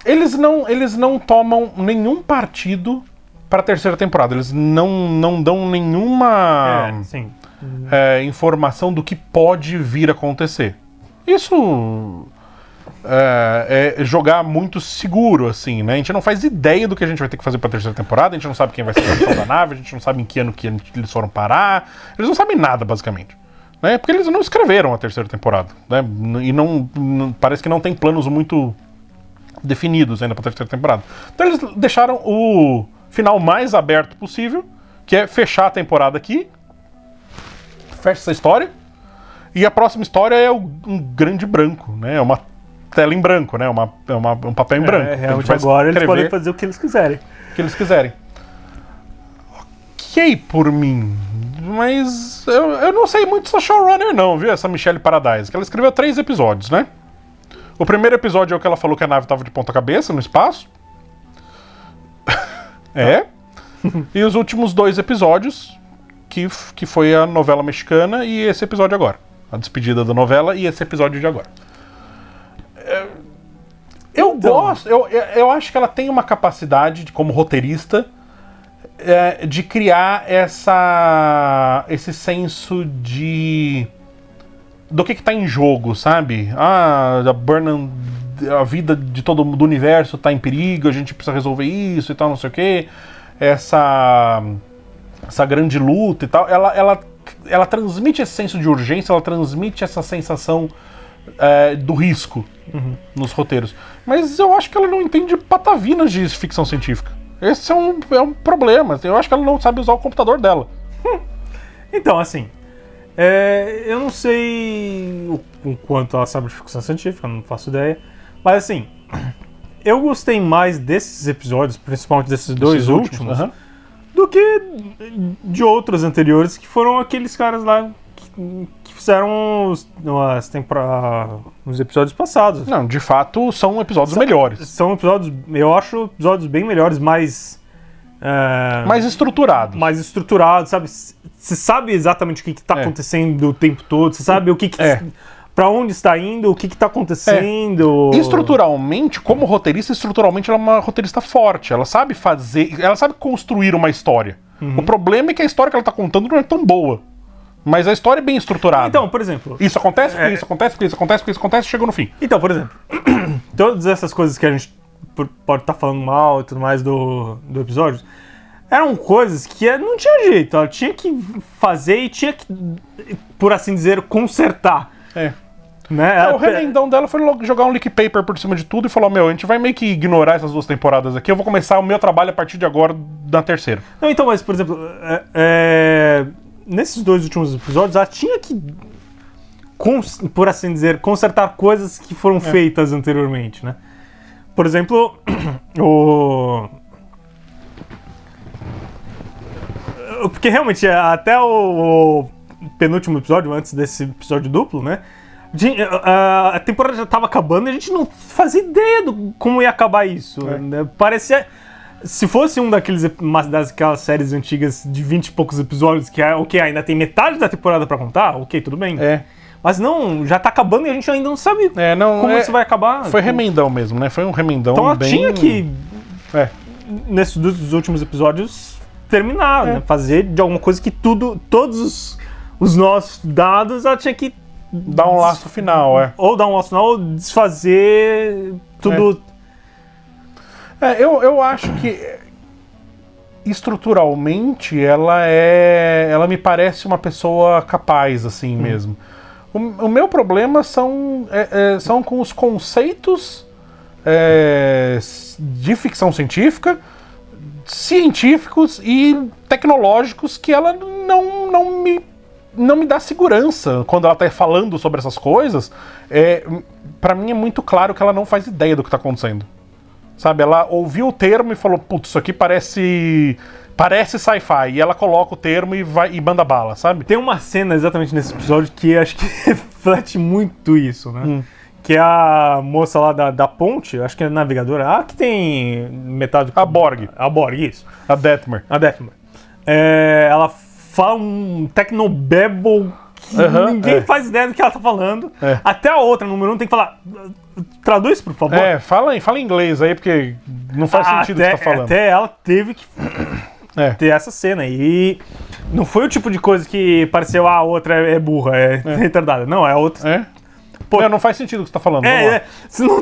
eles não tomam nenhum partido para a terceira temporada. Eles não dão nenhuma informação do que pode vir a acontecer. Isso é jogar muito seguro, assim, né? A gente não faz ideia do que a gente vai ter que fazer para a terceira temporada. A gente não sabe quem vai ser o capitão da nave. A gente não sabe em que ano que eles foram parar. Eles não sabem nada, basicamente. Né? Porque eles não escreveram a terceira temporada, né? E parece que não tem planos muito definidos ainda para a terceira temporada. Então eles deixaram o final mais aberto possível, que é fechar a temporada aqui, fecha essa história, e a próxima história é um grande branco, né? É uma tela em branco, né? Um papel em branco. Realmente agora eles podem fazer o que eles quiserem. Ok por mim. Mas eu não sei muito dessa showrunner não, viu? Essa Michelle Paradise, que ela escreveu 3 episódios, né? O primeiro episódio é o que ela falou que a nave tava de ponta cabeça no espaço. E os últimos 2 episódios, que foi a novela mexicana e esse episódio agora. A despedida da novela e esse episódio de agora. Eu acho que ela tem uma capacidade, como roteirista, de criar esse senso do que tá em jogo, sabe? A Burnham, a vida de todo do universo tá em perigo, a gente precisa resolver isso e tal, não sei o quê. Essa grande luta e tal, ela transmite esse senso de urgência, ela transmite essa sensação do risco nos roteiros. Mas eu acho que ela não entende patavinas de ficção científica. Esse é um problema. Eu acho que ela não sabe usar o computador dela. Então, assim, eu não sei o quanto ela sabe de ficção científica, não faço ideia. Mas, assim, eu gostei mais desses episódios, principalmente desses 2 últimos, do que de outros anteriores, que foram aqueles caras lá que fizeram os episódios passados. Não, de fato, são episódios melhores. São episódios, eu acho, episódios bem melhores, mais estruturados. Mais estruturados, sabe? Você sabe exatamente o que está acontecendo o tempo todo, você sabe o que pra onde está indo, o que está acontecendo. Estruturalmente, como roteirista, estruturalmente ela é uma roteirista forte. Ela sabe construir uma história. O problema é que a história que ela está contando não é tão boa. Mas a história é bem estruturada. Então, por exemplo... Isso acontece, porque isso acontece, porque isso acontece, porque isso acontece, chega no fim. Então, por exemplo, todas essas coisas que a gente pode estar falando mal e tudo mais do episódio, eram coisas que não tinha jeito. Ela tinha que fazer e tinha que, por assim dizer, consertar. Né? O remendão dela foi jogar um leak paper por cima de tudo e falou, a gente vai meio que ignorar essas 2 temporadas aqui, eu vou começar o meu trabalho a partir de agora, na terceira. Não, então, mas, por exemplo, nesses 2 últimos episódios, ela tinha que, por assim dizer, consertar coisas que foram feitas anteriormente, né? Por exemplo, porque realmente, até o penúltimo episódio, antes desse episódio duplo, né? A temporada já estava acabando e a gente não fazia ideia de como ia acabar isso. Né? Parecia... Se fosse daquelas séries antigas de 20 e poucos episódios, que ainda tem metade da temporada pra contar, ok, tudo bem. Mas não, já tá acabando e a gente ainda não sabe como isso vai acabar. Foi remendão mesmo, né? Foi um remendão então ela tinha que, nesses 2 últimos episódios, terminar, né? Fazer de alguma coisa que todos os nossos dados, ela tinha que dar um laço final, Ou dar um laço final, ou desfazer tudo... Eu acho que estruturalmente ela me parece uma pessoa capaz, assim mesmo. O meu problema são com os conceitos de ficção científica, científicos e tecnológicos que ela não me não me dá segurança quando ela tá falando sobre essas coisas. Pra mim é muito claro que ela não faz ideia do que tá acontecendo. Sabe, ela ouviu o termo e falou, putz, isso aqui parece sci-fi. E ela coloca o termo e manda bala, sabe? Tem uma cena exatamente nesse episódio que acho que reflete muito isso, né? Que é a moça lá da ponte, acho que é navegadora, que tem metade... A Borg. A Borg, isso. A Detmer. Ela fala um technobabble que ninguém faz ideia do que ela tá falando. Até a outra, número 1, tem que falar... Traduz, por favor. Fala em inglês aí, porque não faz sentido o que você tá falando. Até ela teve que ter essa cena. E não foi o tipo de coisa que pareceu, a outra é burra, é retardada. Não, é a outra... Pô, não faz sentido o que você tá falando. Você não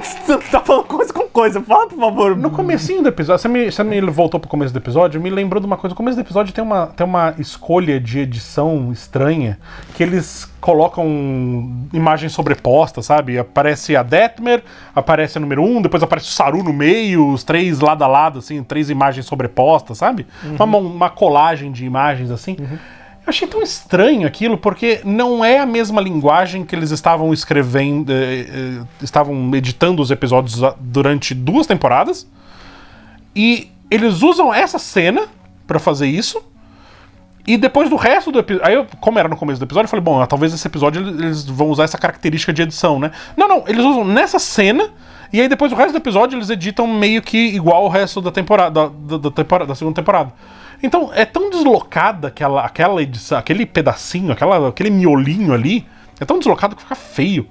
tá falando coisa com coisa. Fala, por favor. No comecinho do episódio, você me voltou pro começo do episódio, me lembrou de uma coisa. No começo do episódio tem uma escolha de edição estranha, que eles colocam imagens sobrepostas, sabe? Aparece a Detmer, aparece a número 1, depois aparece o Saru no meio, os 3 lado a lado, assim, 3 imagens sobrepostas, sabe? Uma colagem de imagens, assim. Eu achei tão estranho aquilo, porque não é a mesma linguagem que eles estavam escrevendo, estavam editando os episódios durante 2 temporadas, e eles usam essa cena pra fazer isso, e depois do resto do episódio... Aí, como era no começo do episódio, eu falei, bom, talvez esse episódio eles vão usar essa característica de edição, né? Não, eles usam nessa cena, e aí depois do resto do episódio eles editam meio que igual o resto da temporada, da segunda temporada. Então, é tão deslocada aquela edição, aquele pedacinho, aquele miolinho ali, é tão deslocado que fica feio.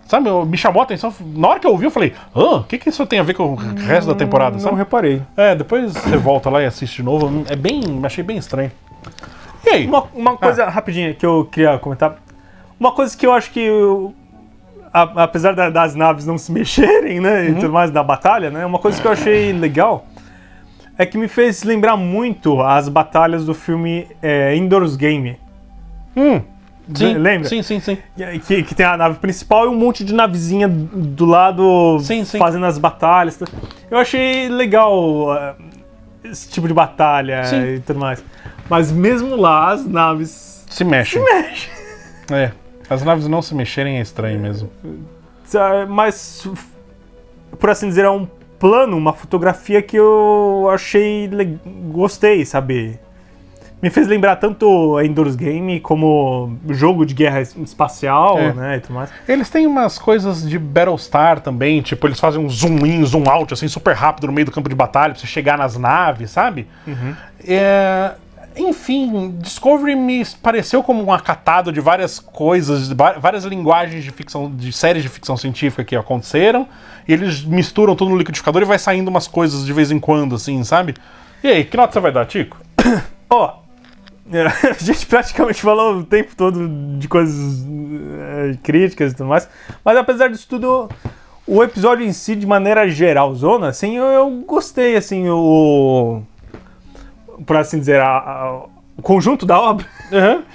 Sabe, me chamou a atenção. Na hora que eu ouvi, eu falei, o que isso tem a ver com o resto da temporada? Sabe? Não reparei. Depois você volta lá e assiste de novo. Achei bem estranho. E aí? Uma coisa rapidinha que eu queria comentar. Uma coisa que eu acho que, apesar das naves não se mexerem, né, e tudo mais da batalha, né, uma coisa que eu achei legal é que me fez lembrar muito as batalhas do filme Ender's Game. Sim, lembra? Sim. Que tem a nave principal e um monte de navezinha do lado fazendo as batalhas. Eu achei legal esse tipo de batalha e tudo mais. Mas mesmo lá, as naves... Se mexem. As naves não se mexerem é estranho mesmo. Mas, por assim dizer, é um plano, uma fotografia que eu achei... Gostei, sabe? Me fez lembrar tanto Ender's Game como jogo de guerra espacial, né, e tudo mais. Eles têm umas coisas de Battlestar também, tipo, eles fazem um zoom in, zoom out, assim, super rápido no meio do campo de batalha, pra você chegar nas naves, sabe? Enfim, Discovery me pareceu como um acatado de várias coisas, várias linguagens de ficção, de séries de ficção científica que aconteceram, e eles misturam tudo no liquidificador e vai saindo umas coisas de vez em quando, assim, sabe? E aí, que nota você vai dar, Tico? A gente praticamente falou o tempo todo de coisas críticas e tudo mais, mas apesar disso tudo, o episódio em si, de maneira geral, zona, assim, eu gostei, assim, por assim dizer, o conjunto da obra.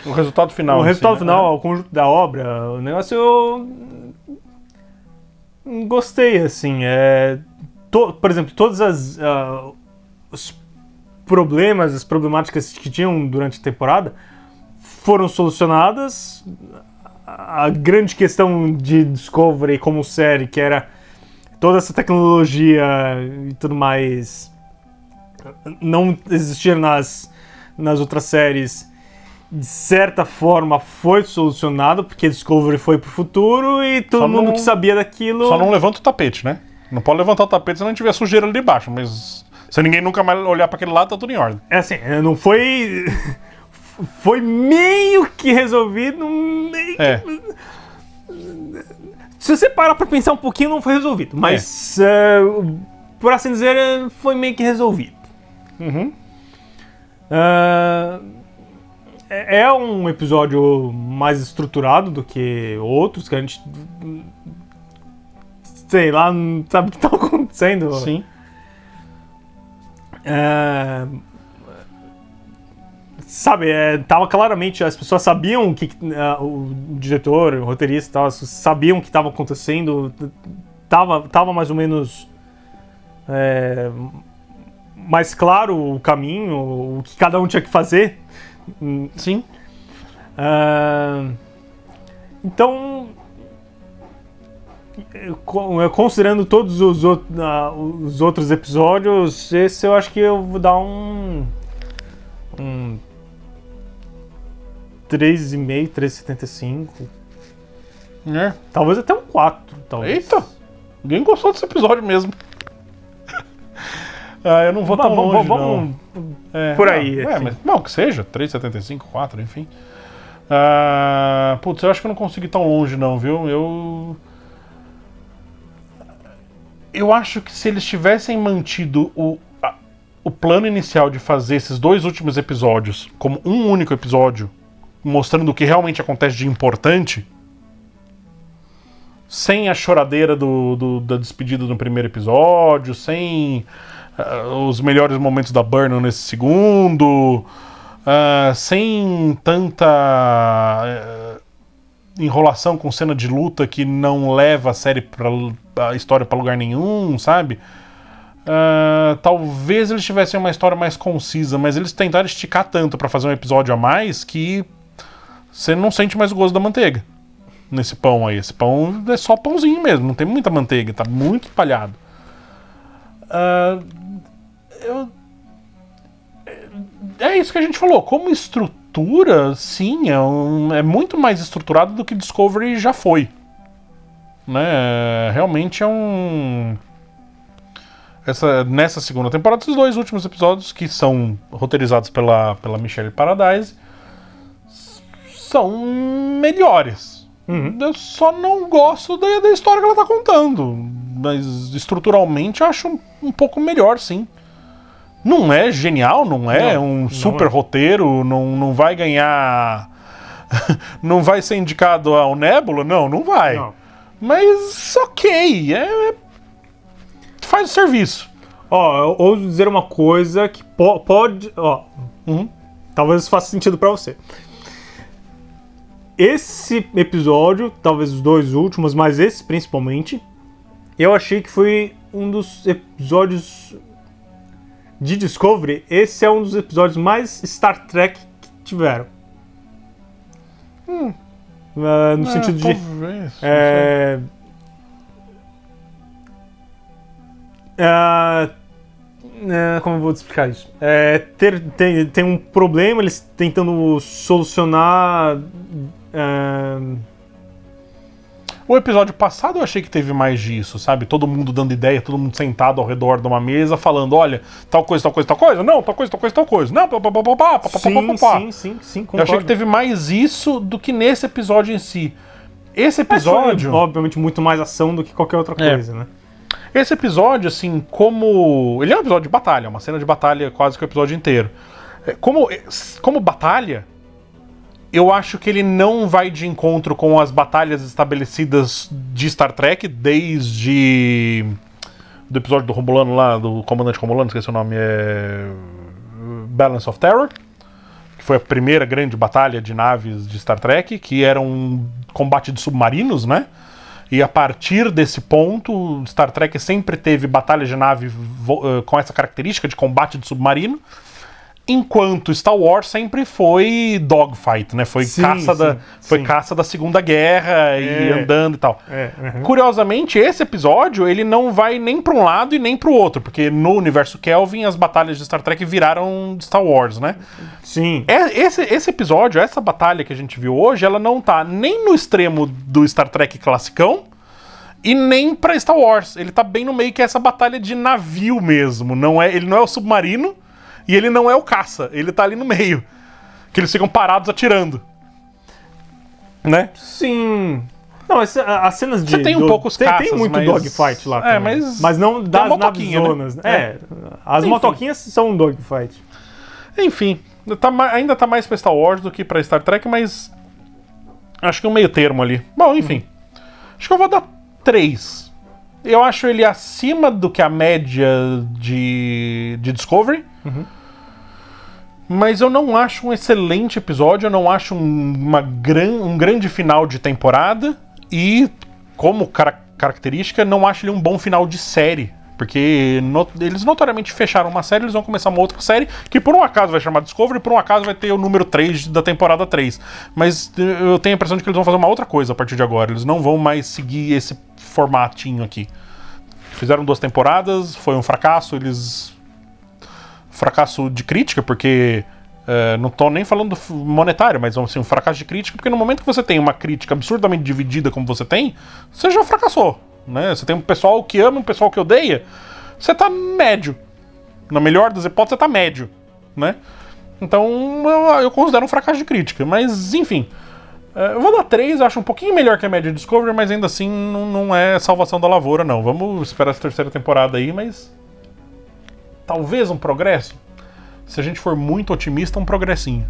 O resultado final. O resultado final, o conjunto da obra, o negócio eu gostei, assim, por exemplo, todas os problemas, as problemáticas que tinham durante a temporada foram solucionadas. A grande questão de Discovery como série, que era toda essa tecnologia e tudo mais, não existir nas outras séries, de certa forma foi solucionado, porque Discovery foi pro futuro e todo mundo que sabia daquilo... Só não levanta o tapete, né? Não pode levantar o tapete se não tiver sujeira ali debaixo, mas... Se ninguém nunca mais olhar pra aquele lado, tá tudo em ordem. É assim, não foi... Foi meio que resolvido, Se você parar pra pensar um pouquinho, não foi resolvido. Mas, por assim dizer, foi meio que resolvido. É um episódio mais estruturado do que outros, que a gente... Sei lá, não sabe o que tá acontecendo. Sim. Sabe, tava claramente, as pessoas sabiam que o diretor, o roteirista e tal, sabiam o que estava acontecendo, tava mais ou menos mais claro o caminho, o que cada um tinha que fazer. Sim. Então, considerando todos os outros episódios, esse eu acho que eu vou dar um 3,5, 3,75. Talvez até um 4. Talvez. Eita! Ninguém gostou desse episódio mesmo. Eu não vou tão longe, não. Por aí. Mas, bom, que seja, 3,75, 4, enfim. Putz, eu acho que eu não consigo ir tão longe, não, viu? Eu acho que se eles tivessem mantido o plano inicial de fazer esses 2 últimos episódios como um único episódio, mostrando o que realmente acontece de importante, sem a choradeira da despedida do primeiro episódio, sem os melhores momentos da Burnham nesse segundo, sem tanta enrolação com cena de luta que não leva a história pra lugar nenhum, sabe? Talvez eles tivessem uma história mais concisa, mas eles tentaram esticar tanto pra fazer um episódio a mais que você não sente mais o gosto da manteiga nesse pão aí. Esse pão é só pãozinho mesmo, não tem muita manteiga, tá muito espalhado. É isso que a gente falou. Como estrutura, sim, é muito mais estruturado do que Discovery já foi. Né? Realmente é nessa segunda temporada, esses 2 últimos episódios, que são roteirizados pela Michelle Paradise, são melhores. Eu só não gosto da história que ela tá contando. Mas estruturalmente eu acho um pouco melhor, sim. Não é genial, não é um super roteiro, não vai ganhar... não vai ser indicado ao Nebula? Não vai. Não. Mas ok, faz o serviço. Eu ouso dizer uma coisa que pode... Talvez faça sentido pra você. Esse episódio, talvez os 2 últimos, mas esse principalmente, eu achei que foi um dos episódios de Discovery. Esse é um dos episódios mais Star Trek que tiveram. No sentido de... Talvez. Como eu vou te explicar isso? Tem um problema, eles tentando solucionar... O episódio passado eu achei que teve mais disso, sabe? Todo mundo dando ideia, todo mundo sentado ao redor de uma mesa falando, olha, tal coisa, não, tal coisa, não, sim, eu achei que teve mais isso do que nesse episódio em si. Esse episódio... Foi, obviamente, muito mais ação do que qualquer outra coisa, né? Esse episódio, assim, ele é um episódio de batalha, uma cena de batalha quase que o episódio inteiro. Como batalha, eu acho que ele não vai de encontro com as batalhas estabelecidas de Star Trek, desde do episódio do Romulano lá, do comandante Romulano, esqueci o nome, Balance of Terror, que foi a primeira grande batalha de naves de Star Trek, que era um combate de submarinos, né? E a partir desse ponto, Star Trek sempre teve batalha de nave com essa característica de combate de submarino, enquanto Star Wars sempre foi dogfight, né? Foi caça da Segunda Guerra e andando e tal. Curiosamente, esse episódio ele não vai nem para um lado e nem para o outro, porque no universo Kelvin as batalhas de Star Trek viraram Star Wars, né? Sim. Esse episódio, essa batalha que a gente viu hoje, ela não tá nem no extremo do Star Trek classicão e nem para Star Wars. Ele tá bem no meio, que é essa batalha de navio mesmo. Ele não é o submarino. E ele não é o caça, ele tá ali no meio. Que eles ficam parados atirando. Né? Sim. Não, as cenas de... Você tem um pouco os caças, tem muito dogfight lá também. Mas não das navezonas, né? As motoquinhas são um dogfight. Enfim, ainda tá mais pra Star Wars do que pra Star Trek, mas... acho que um meio termo ali. Bom, enfim. Acho que eu vou dar 3. Eu acho ele acima do que a média de Discovery. Mas eu não acho um excelente episódio, eu não acho um grande final de temporada. E, como característica, não acho ele um bom final de série Porque eles notoriamente fecharam uma série, eles vão começar uma outra série, que por um acaso vai chamar Discovery, por um acaso vai ter o número 3 da temporada 3. Mas eu tenho a impressão de que eles vão fazer uma outra coisa a partir de agora. Eles não vão mais seguir esse formatinho aqui. Fizeram 2 temporadas, foi um fracasso, fracasso de crítica, porque... não tô nem falando monetário, mas assim, um fracasso de crítica, porque no momento que você tem uma crítica absurdamente dividida como você tem, você já fracassou, né? Você tem um pessoal que ama e um pessoal que odeia, você tá médio. Na melhor das hipóteses, você tá médio, né? Então, eu considero um fracasso de crítica, mas enfim... eu vou dar 3, eu acho um pouquinho melhor que a média de Discovery, mas ainda assim não é salvação da lavoura, não. Vamos esperar essa 3ª temporada aí, mas... talvez um progresso. Se a gente for muito otimista, um progressinho.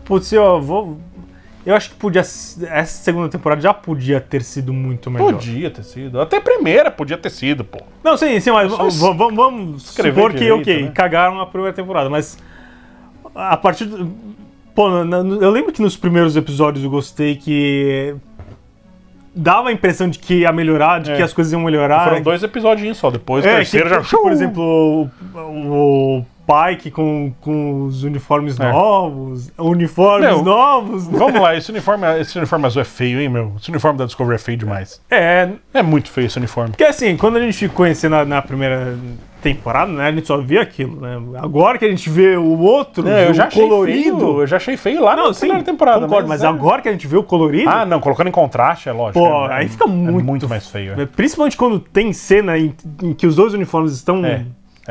Putz, eu acho que essa 2ª temporada já podia ter sido muito melhor. Podia ter sido. Até a primeira podia ter sido, pô. Não, sim, mas vamos supor que, direito, né? Cagaram a primeira temporada, mas a partir pô, eu lembro que nos primeiros episódios eu gostei que dava a impressão de que ia melhorar, de que as coisas iam melhorar. Foram 2 episódios só, depois o terceiro já... Por exemplo, o Pike com os uniformes novos, novos. Vamos lá, esse uniforme azul é feio, hein, meu? Esse uniforme da Discovery é feio demais. É muito feio esse uniforme. Porque assim, quando a gente conheceu na primeira temporada, né, a gente só via aquilo, né? Agora que a gente vê o outro, eu já colorido... Feio, eu já achei feio lá na primeira temporada. Concordo, mas agora que a gente vê o colorido... Ah, não, colocando em contraste, é lógico. Pô, aí fica muito mais feio. Principalmente quando tem cena em que os 2 uniformes estão...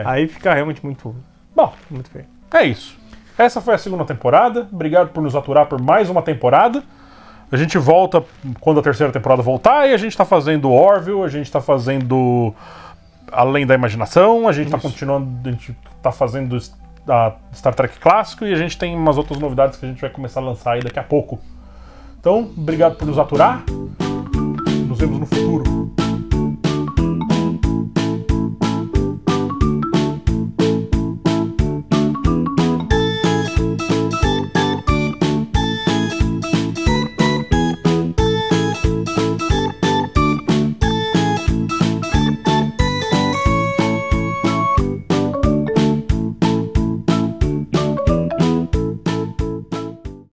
Aí fica realmente muito... Bom, muito feio. É isso. Essa foi a 2ª temporada. Obrigado por nos aturar por mais uma temporada. A gente volta quando a 3ª temporada voltar e a gente tá fazendo Orville, a gente tá fazendo Além da Imaginação, a gente tá continuando, a gente tá fazendo a Star Trek clássico e a gente tem umas outras novidades que a gente vai começar a lançar aí daqui a pouco. Então, obrigado por nos aturar. Nos vemos no futuro.